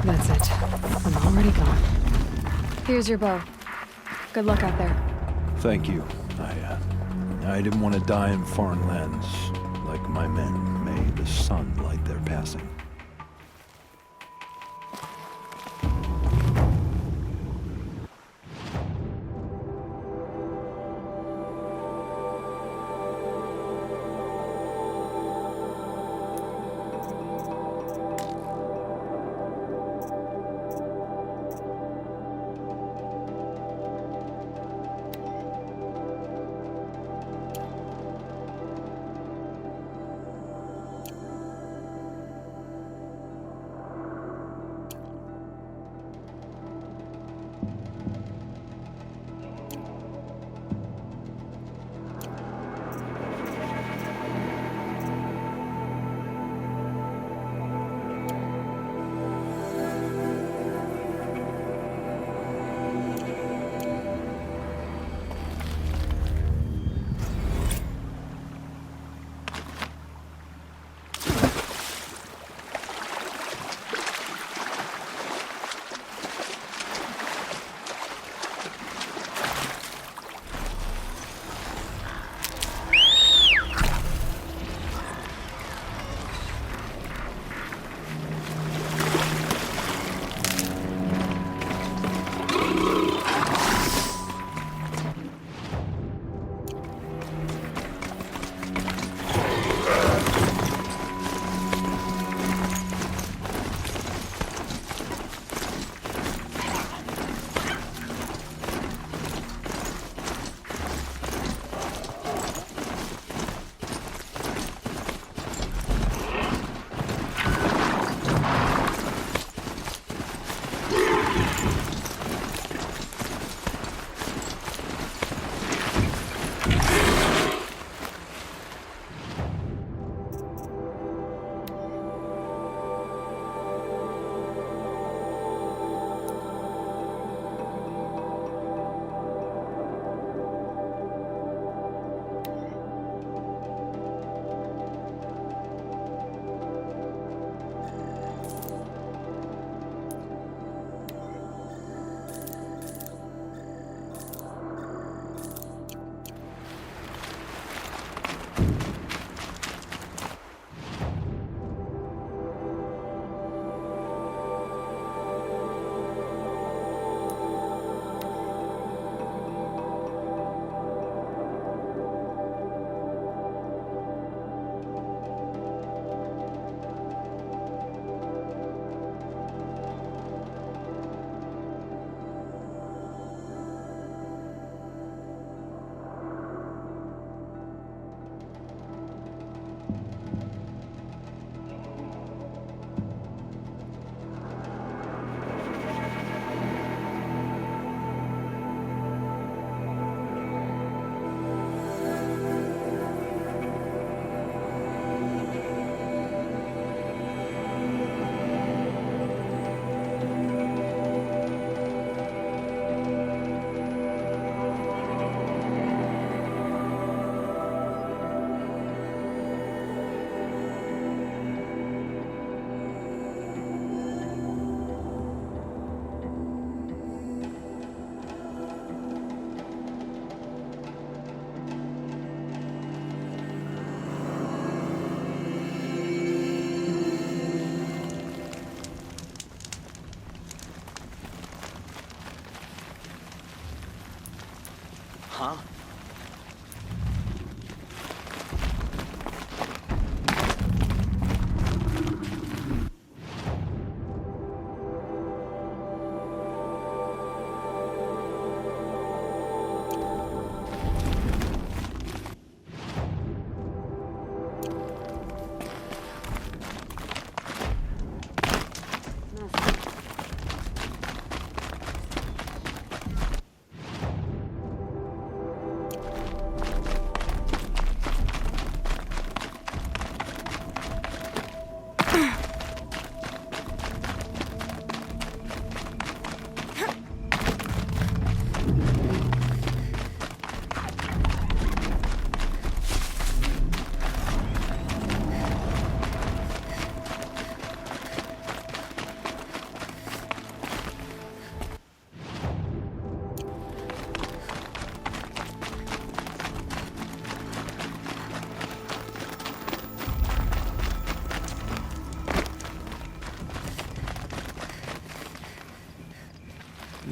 That's it. I'm already gone. Here's your bow. Good luck out there. Thank you. I didn't want to die in foreign lands, like my men. May the sun light their passing.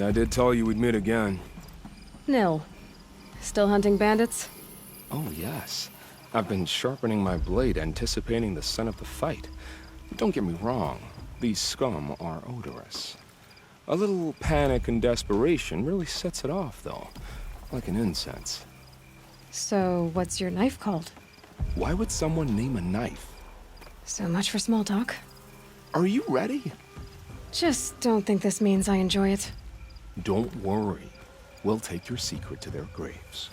I did tell you we'd meet again. Nil. Still hunting bandits? Oh, yes. I've been sharpening my blade, anticipating the scent of the fight. Don't get me wrong, these scum are odorous. A little panic and desperation really sets it off, though, like an incense. So, what's your knife called? Why would someone name a knife? So much for small talk. Are you ready? Just don't think this means I enjoy it. Don't worry. We'll take your secret to their graves.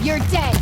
You're dead.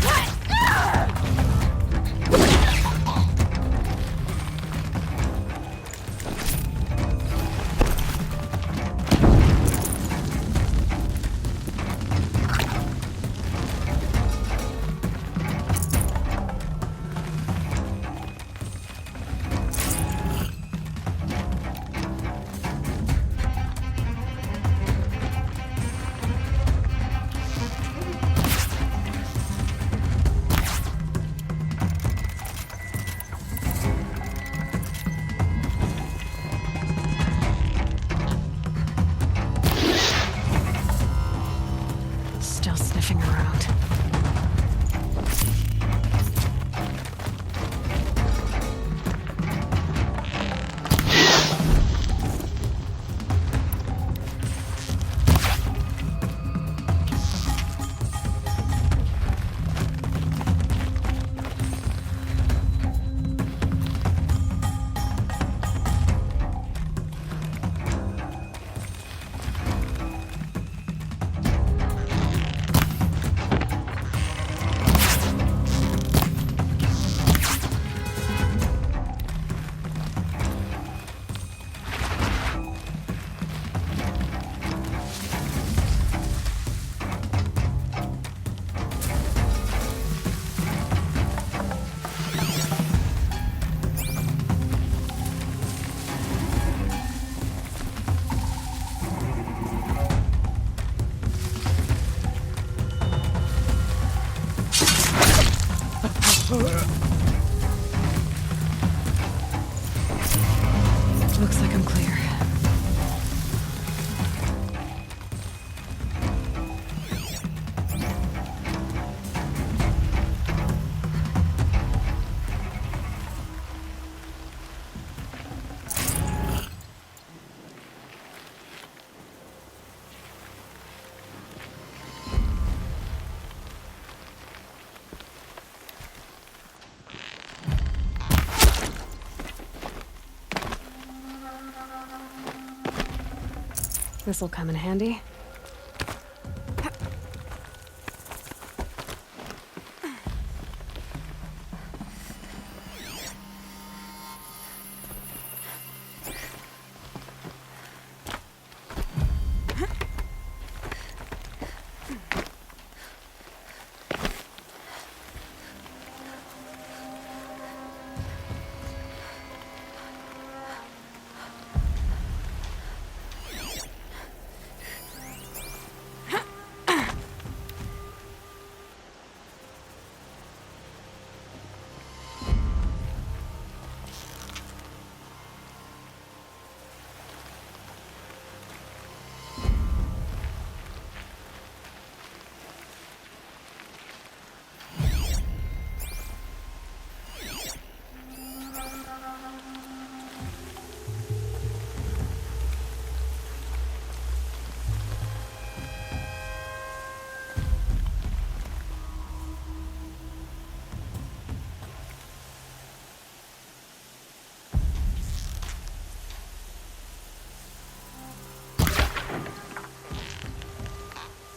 This'll come in handy.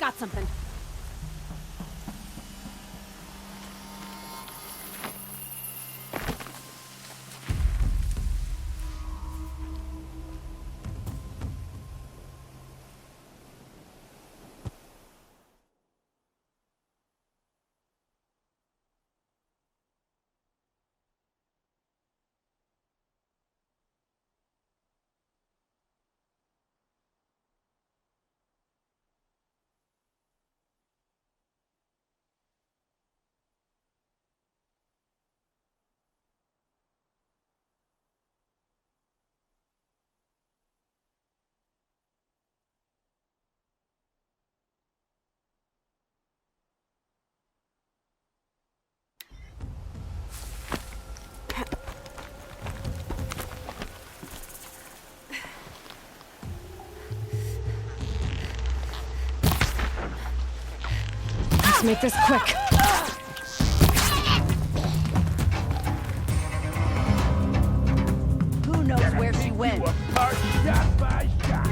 Got something. Let's make this quick. Who knows where she went? Shot by shot.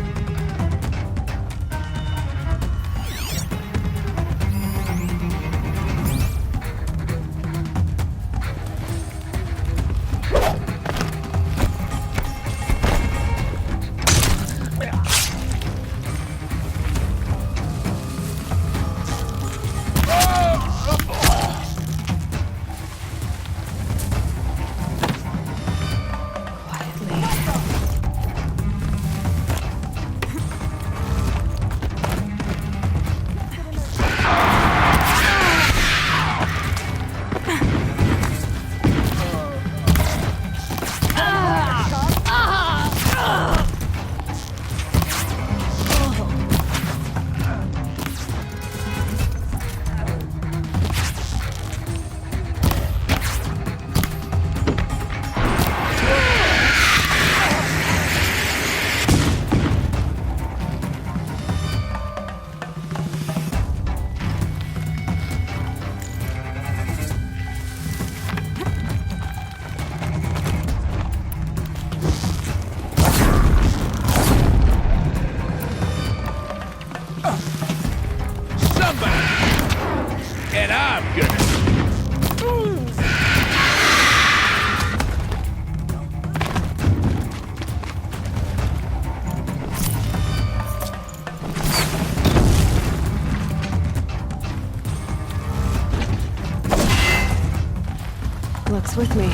Looks with me.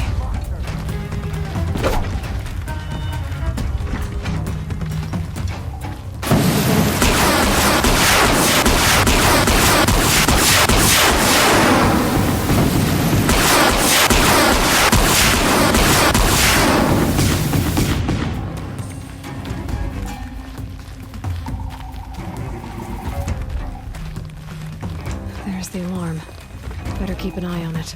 There's the alarm. Better keep an eye on it.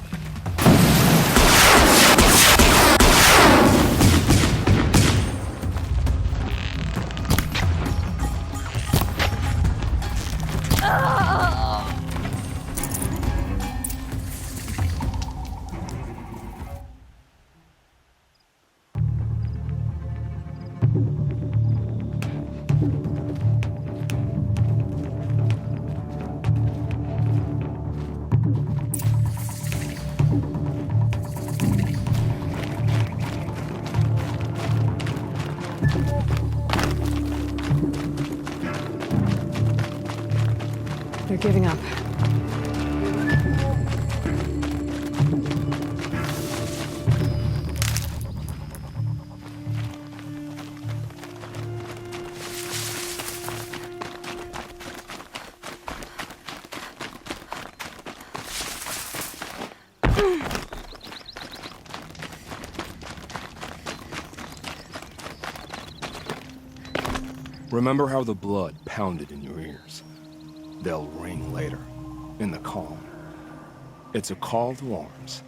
They're giving up. Remember how the blood pounded in your ears? They'll ring later, in the calm. It's a call to arms,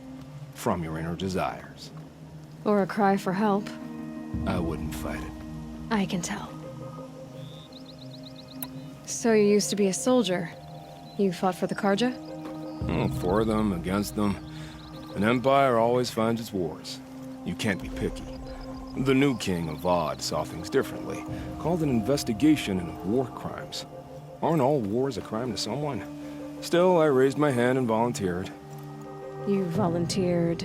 from your inner desires. Or a cry for help. I wouldn't fight it. I can tell. So you used to be a soldier. You fought for the Karja? For them, against them. An empire always finds its wars. You can't be picky. The new king of Vod saw things differently. Called an investigation into war crimes. Aren't all wars a crime to someone? Still, I raised my hand and volunteered. You volunteered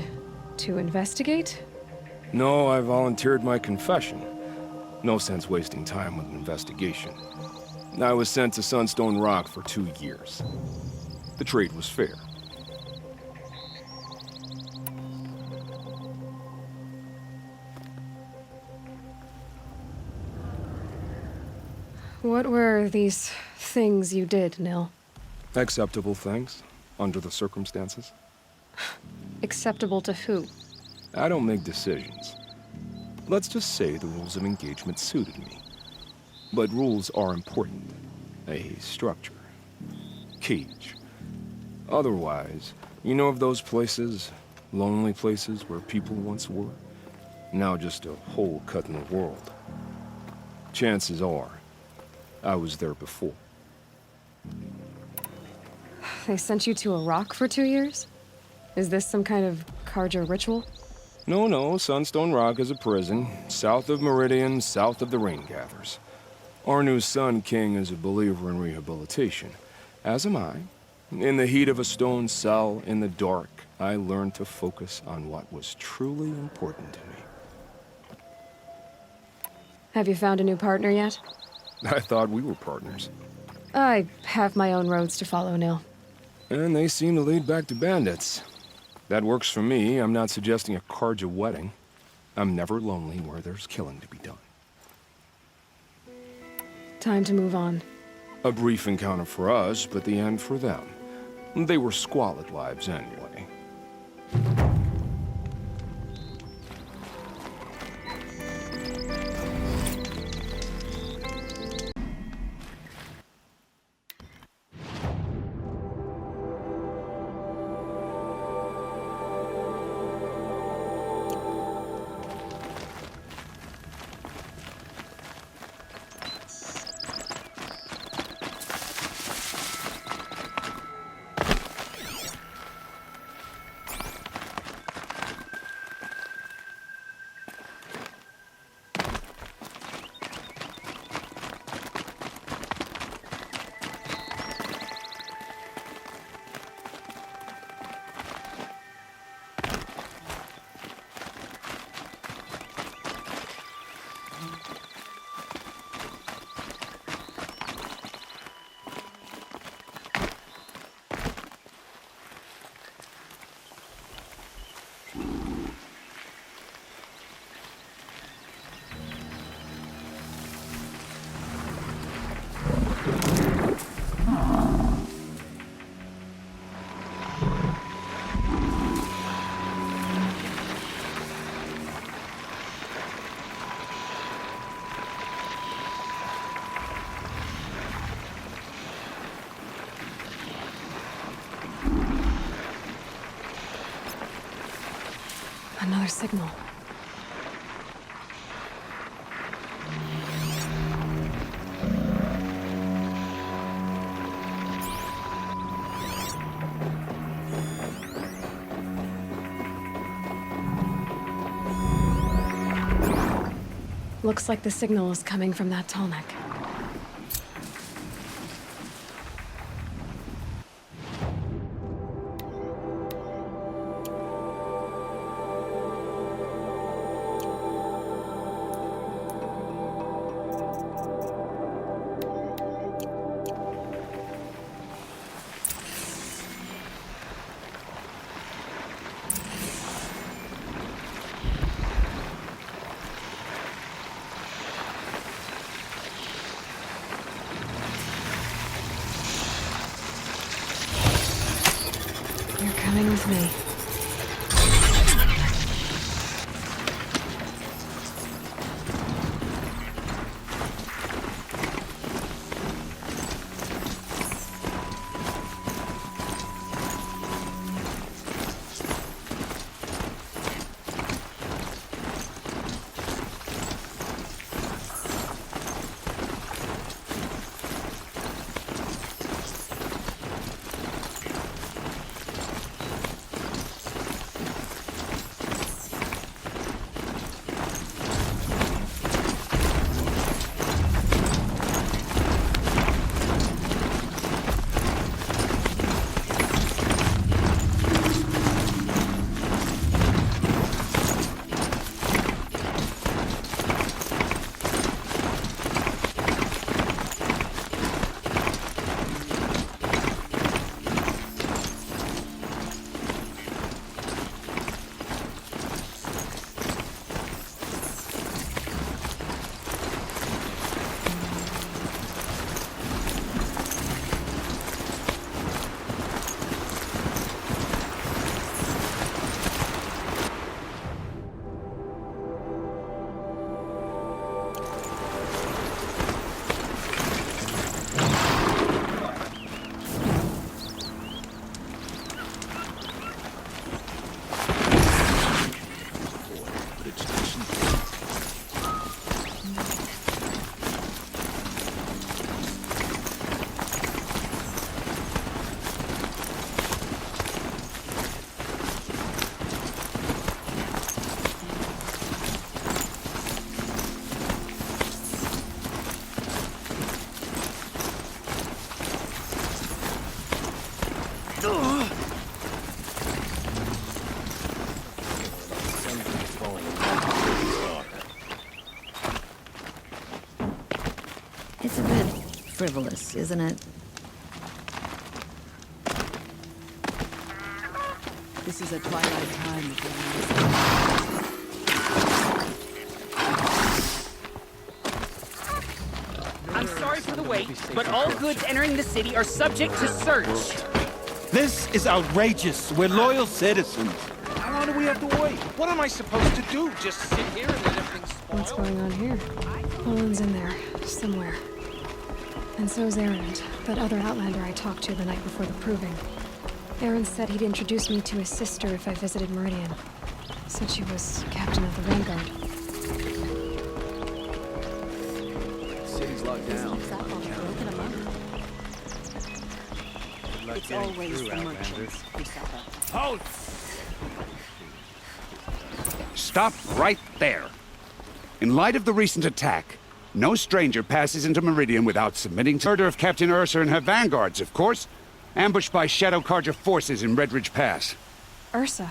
to investigate? No, I volunteered my confession. No sense wasting time with an investigation. I was sent to Sunstone Rock for 2 years. The trade was fair. What were these things you did, Nil? Acceptable things, under the circumstances. Acceptable to who? I don't make decisions. Let's just say the rules of engagement suited me. But rules are important. A structure. Cage. Otherwise, you know of those places, lonely places where people once were? Now just a hole cut in the world. Chances are, I was there before. They sent you to a rock for 2 years? Is this some kind of Karja ritual? No, Sunstone Rock is a prison, south of Meridian, south of the Rain Gathers. Our new Sun King is a believer in rehabilitation, as am I. In the heat of a stone cell, in the dark, I learned to focus on what was truly important to me. Have you found a new partner yet? I thought we were partners. I have my own roads to follow, Nil. And they seem to lead back to bandits. That works for me. I'm not suggesting a Karja wedding. I'm never lonely where there's killing to be done. Time to move on. A brief encounter for us, but the end for them. They were squalid lives anyway. Another signal. Looks like the signal is coming from that tall neck. coming with me. It's a bit frivolous, isn't it? This is a twilight time. I'm sorry for the wait, but all goods entering the city are subject to search. This is outrageous. We're loyal citizens. How long do we have to wait? What am I supposed to do? Just sit here and let everything spoil? What's going on here? Olint's in there, somewhere. And so is Erend, that other Outlander I talked to the night before the proving. Erend said he'd introduce me to his sister if I visited Meridian. Said she was captain of the Vanguard. City's locked down. It's always the merchants who suffer. Halt! Stop right there. In light of the recent attack, no stranger passes into Meridian without submitting to murder of Captain Ursa and her vanguards, of course. Ambushed by Shadow Carja forces in Redridge Pass. Ursa?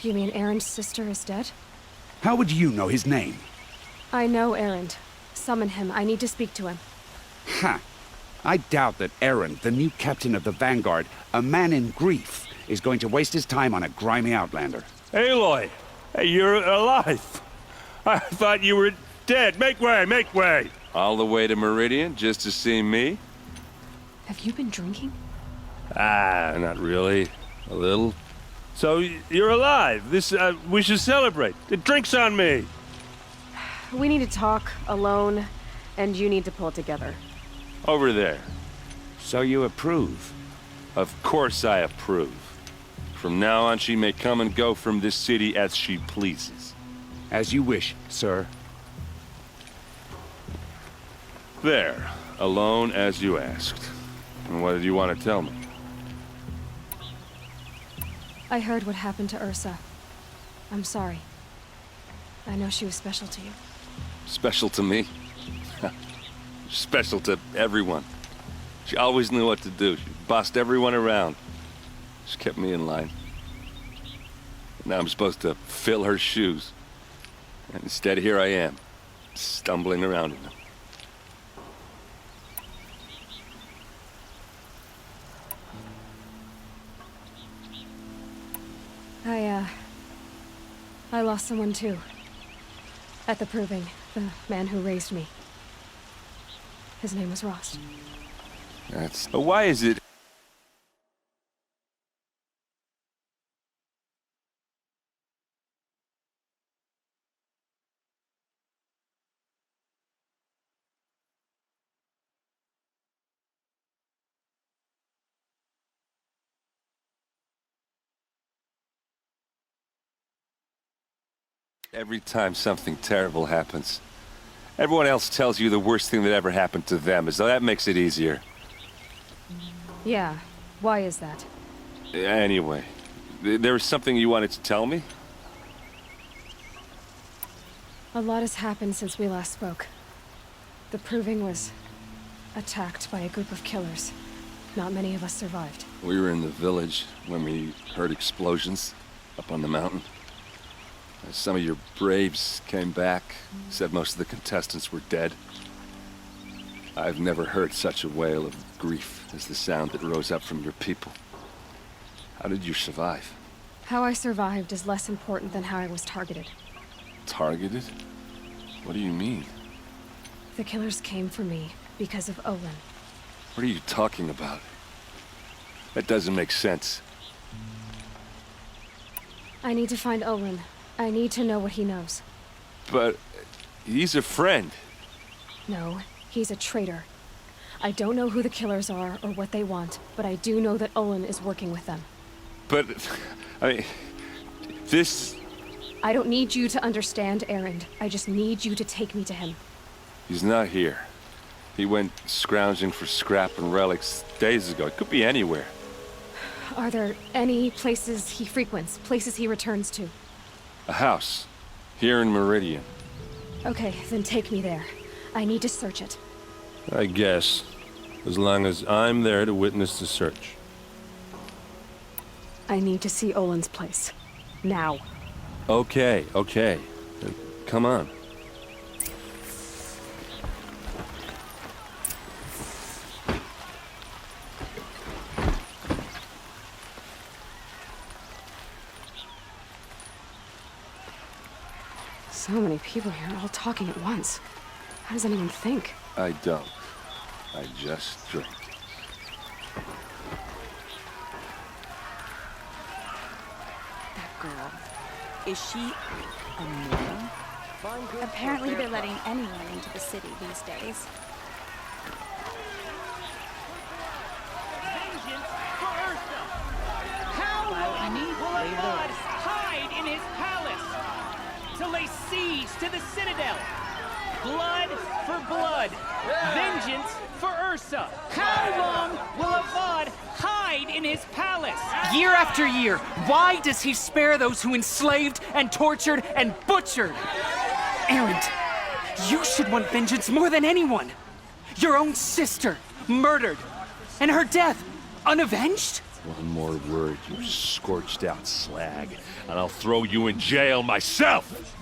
You mean Erend's sister is dead? How would you know his name? I know Erend. Summon him. I need to speak to him. Ha! I doubt that Erend, the new captain of the Vanguard, a man in grief, is going to waste his time on a grimy outlander. Aloy! Hey, you're alive! I thought you were dead. Make way, make way! All the way to Meridian just to see me? Have you been drinking? Ah, not really. A little. So, you're alive. We should celebrate. The drink's on me. We need to talk, alone, and you need to pull it together. Over there. So you approve? Of course I approve. From now on, she may come and go from this city as she pleases. As you wish, sir. There. Alone as you asked. And what did you want to tell me? I heard what happened to Ursa. I'm sorry. I know she was special to you. Special to me? Special to everyone. She always knew what to do. She bossed everyone around. She kept me in line. Now I'm supposed to fill her shoes. And instead, here I am, stumbling around in them. I lost someone too. At the proving, the man who raised me. His name was Rost. That's... Why is it Every time something terrible happens, everyone else tells you the worst thing that ever happened to them, as though that makes it easier. Yeah, why is that? Anyway, there was something you wanted to tell me? A lot has happened since we last spoke. The Proving was attacked by a group of killers. Not many of us survived. We were in the village when we heard explosions up on the mountain. Some of your braves came back, said most of the contestants were dead. I've never heard such a wail of grief as the sound that rose up from your people. How did you survive? How I survived is less important than how I was targeted. Targeted? What do you mean? The killers came for me because of Olin. What are you talking about? That doesn't make sense. I need to find Olin. I need to know what he knows. But he's a friend. No, he's a traitor. I don't know who the killers are or what they want, but I do know that Olin is working with them. But, I mean, this... I don't need you to understand, Erend. I just need you to take me to him. He's not here. He went scrounging for scrap and relics days ago. It could be anywhere. Are there any places he frequents, places he returns to? A house. Here in Meridian. Okay, then take me there. I need to search it. I guess. As long as I'm there to witness the search. I need to see Olin's place. Now. Okay, okay. Then come on. So many people here, all talking at once. How does anyone think? I don't. I just drink. That girl. Is she a Nora? Apparently they're letting anyone into the city these days. Vengeance for Ursa! How long will a god hide in his palace? To lay siege to the citadel? Blood for blood. Vengeance for Ursa. How long will a god hide in his palace? Year after year, why does he spare those who enslaved and tortured and butchered? Erend, you should want vengeance more than anyone. Your own sister, murdered, and her death, unavenged? One more word, you scorched out slag, and I'll throw you in jail myself!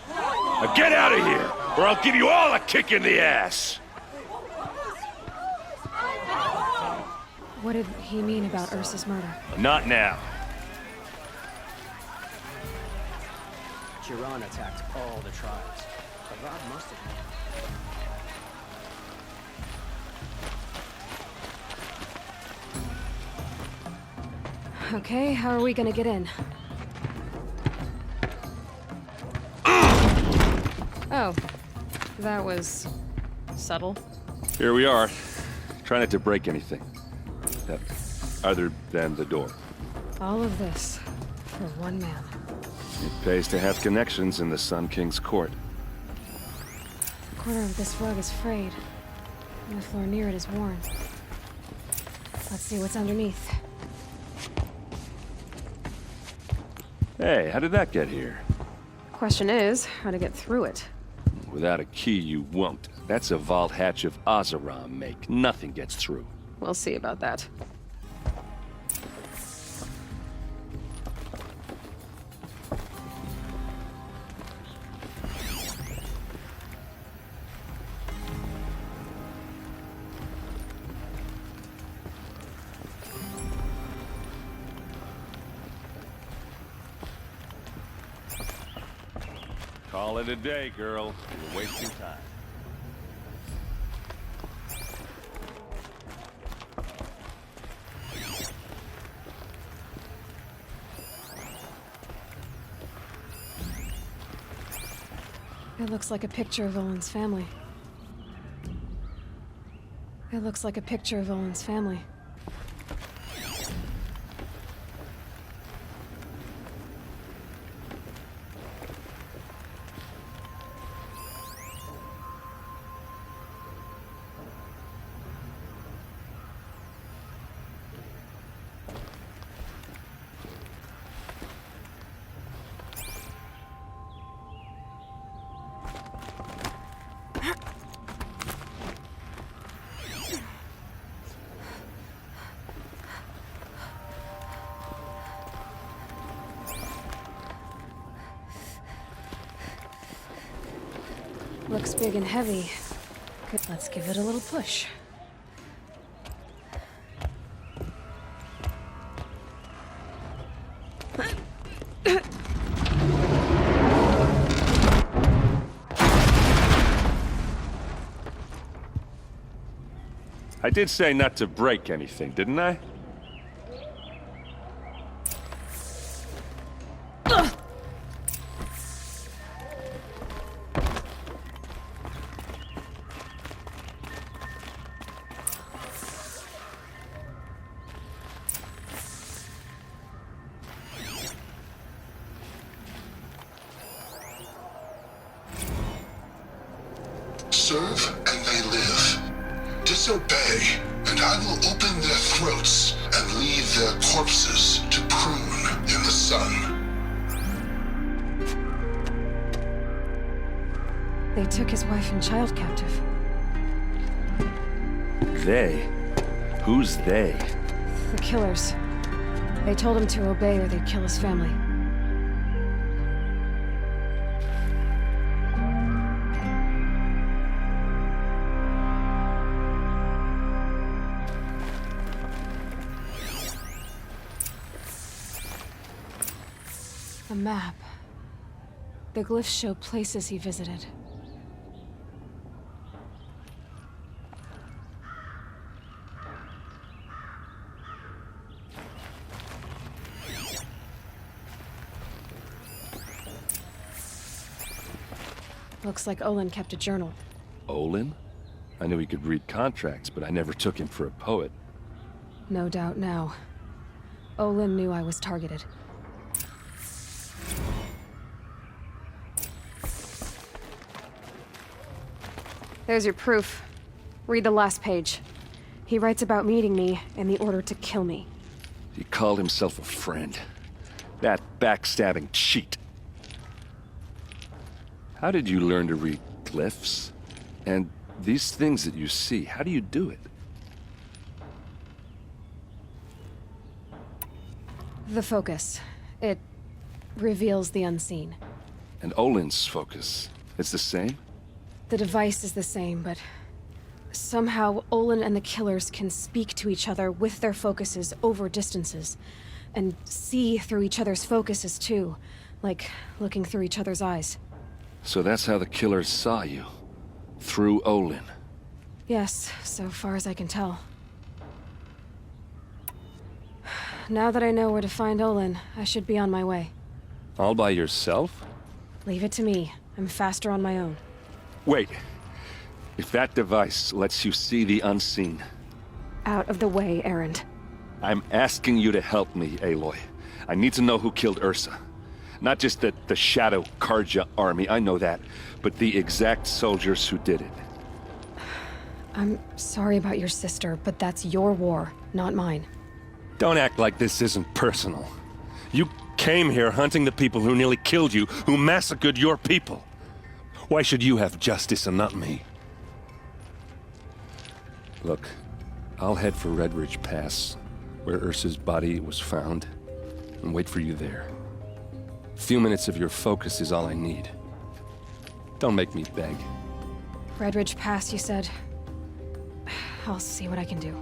Now get out of here, or I'll give you all a kick in the ass! What did he mean about Ursa's murder? Not now. Chiron attacked all the tribes. The god must have known. Okay, how are we gonna get in? Oh, that was subtle. Here we are. Try not to break anything. Other than the door. All of this for one man. It pays to have connections in the Sun King's court. The corner of this rug is frayed, and the floor near it is worn. Let's see what's underneath. Hey, how did that get here? Question is, how to get through it. Without a key, you won't. That's a vault hatch of Oseram make. Nothing gets through. We'll see about that. Call it a day, girl. You're wasting time. It looks like a picture of Olin's family. It looks like a picture of Olin's family. looks big and heavy. Good, let's give it a little push. I did say not to break anything, didn't I? Serve and they live. Disobey, and I will open their throats and leave their corpses to prune in the sun. They took his wife and child captive. They? Who's they? The killers. They told him to obey or they'd kill his family. A map. The glyphs show places he visited. Looks like Olin kept a journal. Olin? I knew he could read contracts, but I never took him for a poet. No doubt now. Olin knew I was targeted. There's your proof. Read the last page. He writes about meeting me and the order to kill me. He called himself a friend. That backstabbing cheat. How did you learn to read glyphs? And these things that you see, how do you do it? The focus. It reveals the unseen. And Olin's focus, it's the same? The device is the same, but somehow Olin and the killers can speak to each other with their focuses over distances, and see through each other's focuses too, like looking through each other's eyes. So that's how the killers saw you? Through Olin? Yes, so far as I can tell. Now that I know where to find Olin, I should be on my way. All by yourself? Leave it to me. I'm faster on my own. Wait. If that device lets you see the unseen... Out of the way, Erend. I'm asking you to help me, Aloy. I need to know who killed Ursa. Not just the Shadow Karja army, I know that, but the exact soldiers who did it. I'm sorry about your sister, but that's your war, not mine. Don't act like this isn't personal. You came here hunting the people who nearly killed you, who massacred your people. Why should you have justice and not me? Look, I'll head for Red Ridge Pass, where Ursa's body was found, and wait for you there. A few minutes of your focus is all I need. Don't make me beg. Red Ridge Pass, you said? I'll see what I can do.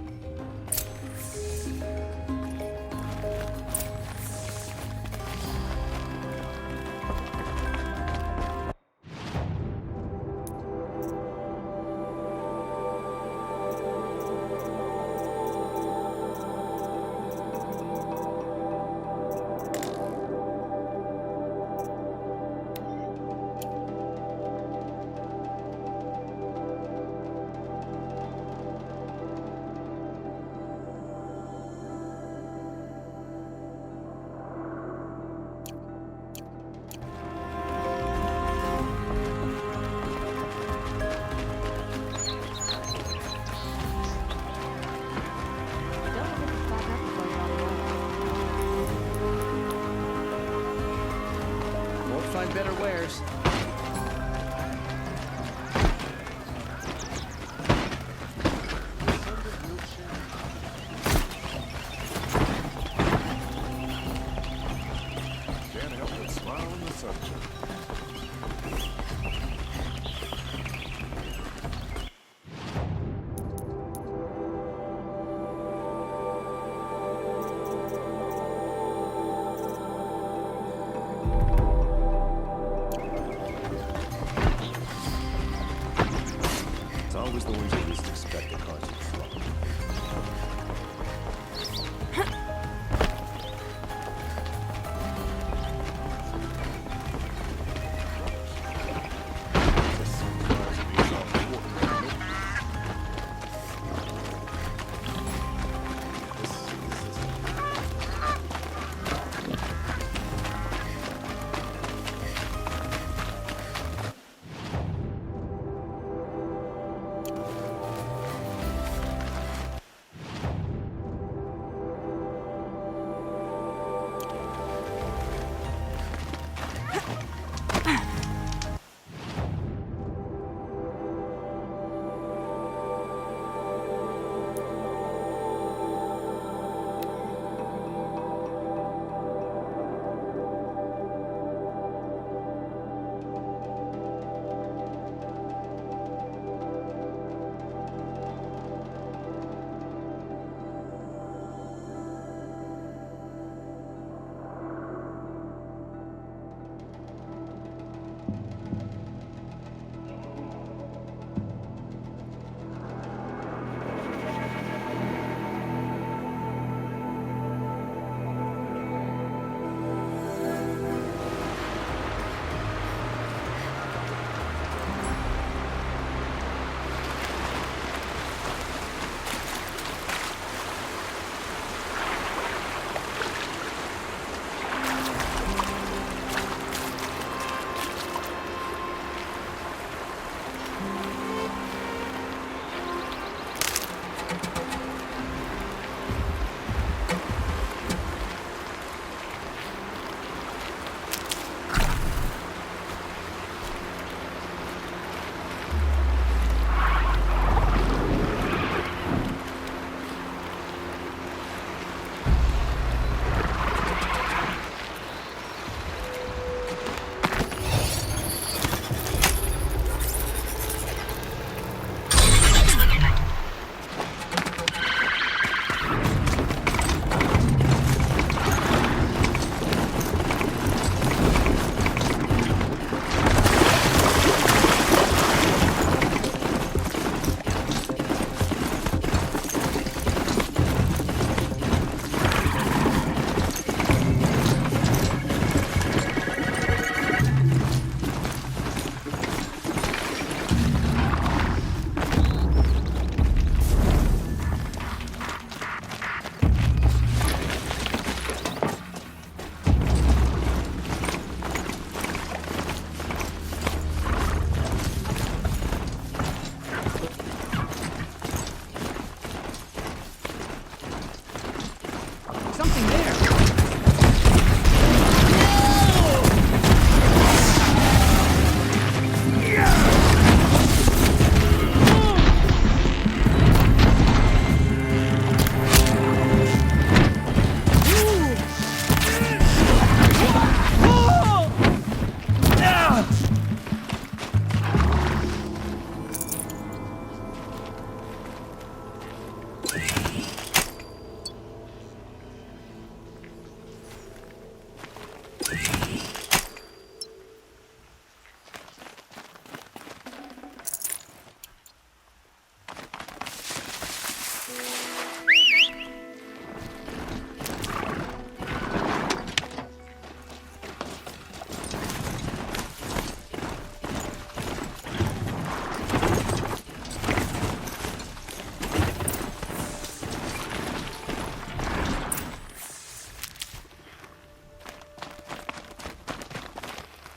always the ones you least expect to cause you trouble.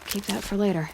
Keep that for later.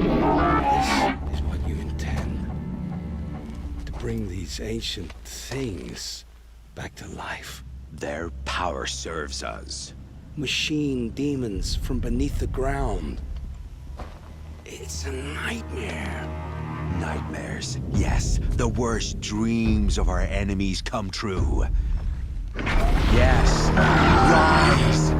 This is what you intend. To bring these ancient things back to life. Their power serves us. Machine demons from beneath the ground. It's a nightmare. Nightmares. Yes, the worst dreams of our enemies come true. Yes, rise!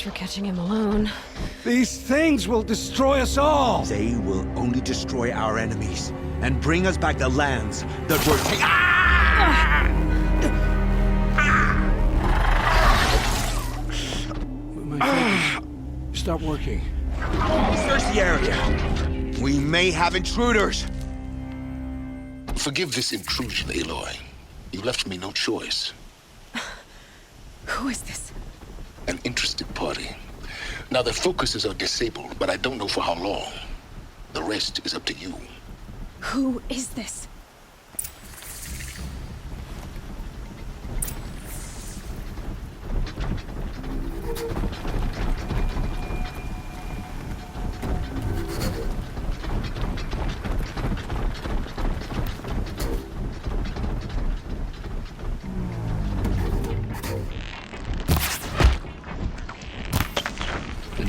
For catching him alone. These things will destroy us all! They will only destroy our enemies and bring us back the lands that were taken. Ah! My fingers stop working. Search the area. We may have intruders. Forgive this intrusion, Aloy. You left me no choice. Who is this? An interested party. Now their focuses are disabled, but I don't know for how long. The rest is up to you. Who is this?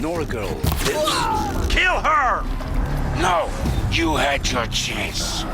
Nora girl lives. Kill her! No, you had your chance.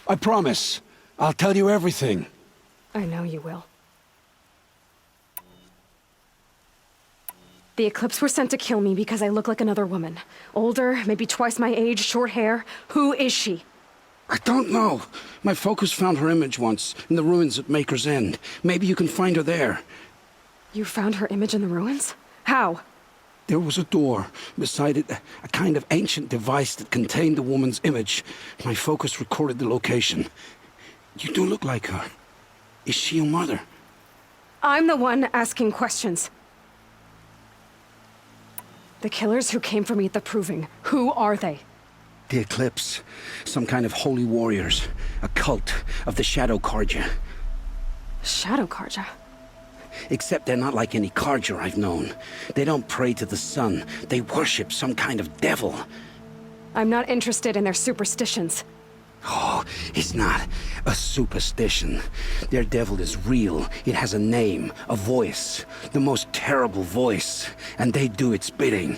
I promise. I'll tell you everything. I know you will. The Eclipse were sent to kill me because I look like another woman. Older, maybe twice my age, short hair. Who is she? I don't know. My focus found her image once, in the ruins at Maker's End. Maybe you can find her there. You found her image in the ruins? How? There was a door. Beside it, a kind of ancient device that contained the woman's image. My focus recorded the location. You do look like her. Is she your mother? I'm the one asking questions. The killers who came for me at the Proving, who are they? The Eclipse. Some kind of holy warriors. A cult of the Shadow Carja. Shadow Carja? Except they're not like any Carja I've known. They don't pray to the sun. They worship some kind of devil. I'm not interested in their superstitions. Oh, it's not a superstition. Their devil is real. It has a name, a voice. The most terrible voice. And they do its bidding.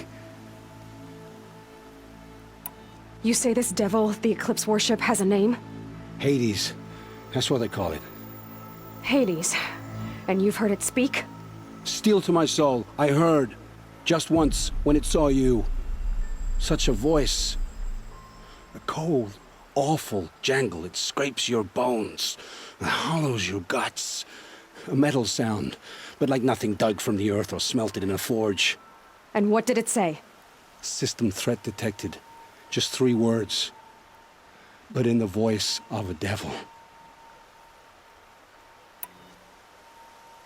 You say this devil the Eclipse worship has a name? Hades. That's what they call it. Hades. And you've heard it speak? Steel to my soul, I heard. Just once, when it saw you. Such a voice. A cold, awful jangle. It scrapes your bones. It hollows your guts. A metal sound, but like nothing dug from the earth or smelted in a forge. And what did it say? System threat detected. Just 3 words. But in the voice of a devil.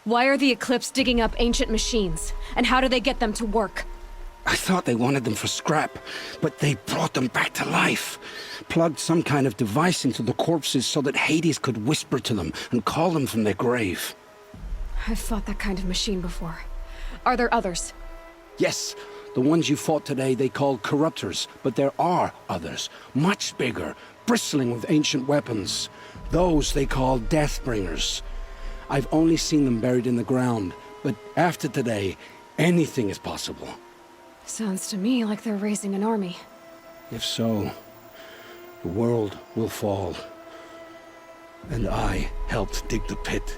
Why are the Eclipse digging up ancient machines? And how do they get them to work? I thought they wanted them for scrap, but they brought them back to life. Plugged some kind of device into the corpses so that Hades could whisper to them and call them from their grave. I've fought that kind of machine before. Are there others? Yes, the ones you fought today they called corruptors, but there are others, much bigger, bristling with ancient weapons. Those they call Deathbringers. I've only seen them buried in the ground, but after today, anything is possible. Sounds to me like they're raising an army. If so, the world will fall. And I helped dig the pit.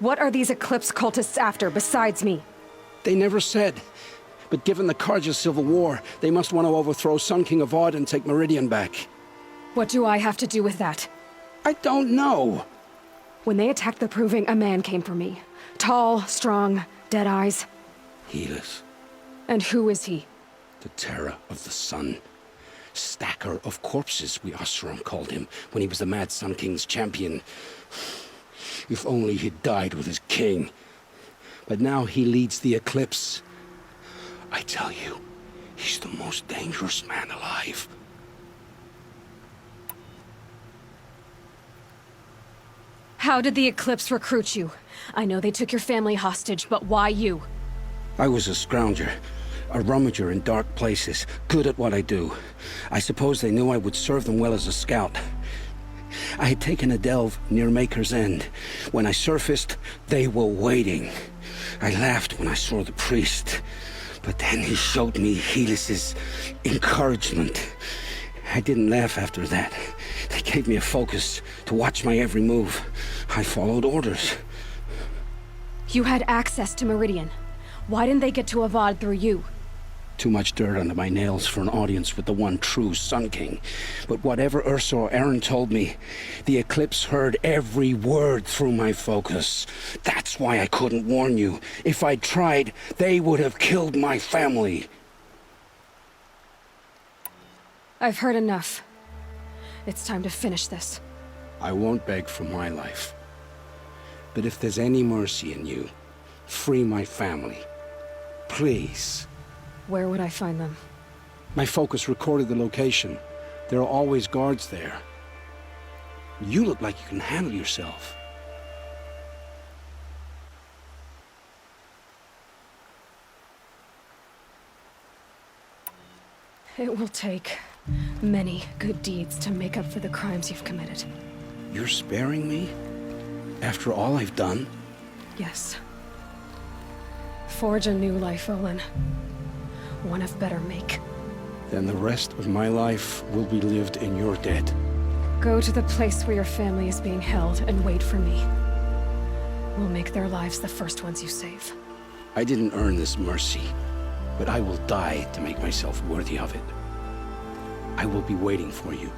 What are these Eclipse cultists after, besides me? They never said. But given the Carja civil war, they must want to overthrow Sun King of Odd and take Meridian back. What do I have to do with that? I don't know. When they attacked the Proving, a man came for me. Tall, strong, dead eyes. Helis. And who is he? The terror of the sun. Stacker of corpses, we Oseram called him, when he was the Mad Sun King's champion. If only he'd died with his king. But now he leads the Eclipse. I tell you, he's the most dangerous man alive. How did the Eclipse recruit you? I know they took your family hostage, but why you? I was a scrounger, a rummager in dark places, good at what I do. I suppose they knew I would serve them well as a scout. I had taken a delve near Maker's End. When I surfaced, they were waiting. I laughed when I saw the priest, but then he showed me Helis's encouragement. I didn't laugh after that. They gave me a focus to watch my every move. I followed orders. You had access to Meridian. Why didn't they get to Avad through you? Too much dirt under my nails for an audience with the one true Sun King. But whatever Ursa or Aaron told me, the Eclipse heard every word through my focus. That's why I couldn't warn you. If I'd tried, they would have killed my family. I've heard enough. It's time to finish this. I won't beg for my life. But if there's any mercy in you, free my family. Please. Where would I find them? My focus recorded the location. There are always guards there. You look like you can handle yourself. It will take many good deeds to make up for the crimes you've committed. You're sparing me? After all I've done? Yes. Forge a new life, Olin. One of better make. Then the rest of my life will be lived in your debt. Go to the place where your family is being held and wait for me. We'll make their lives the first ones you save. I didn't earn this mercy, but I will die to make myself worthy of it. I will be waiting for you.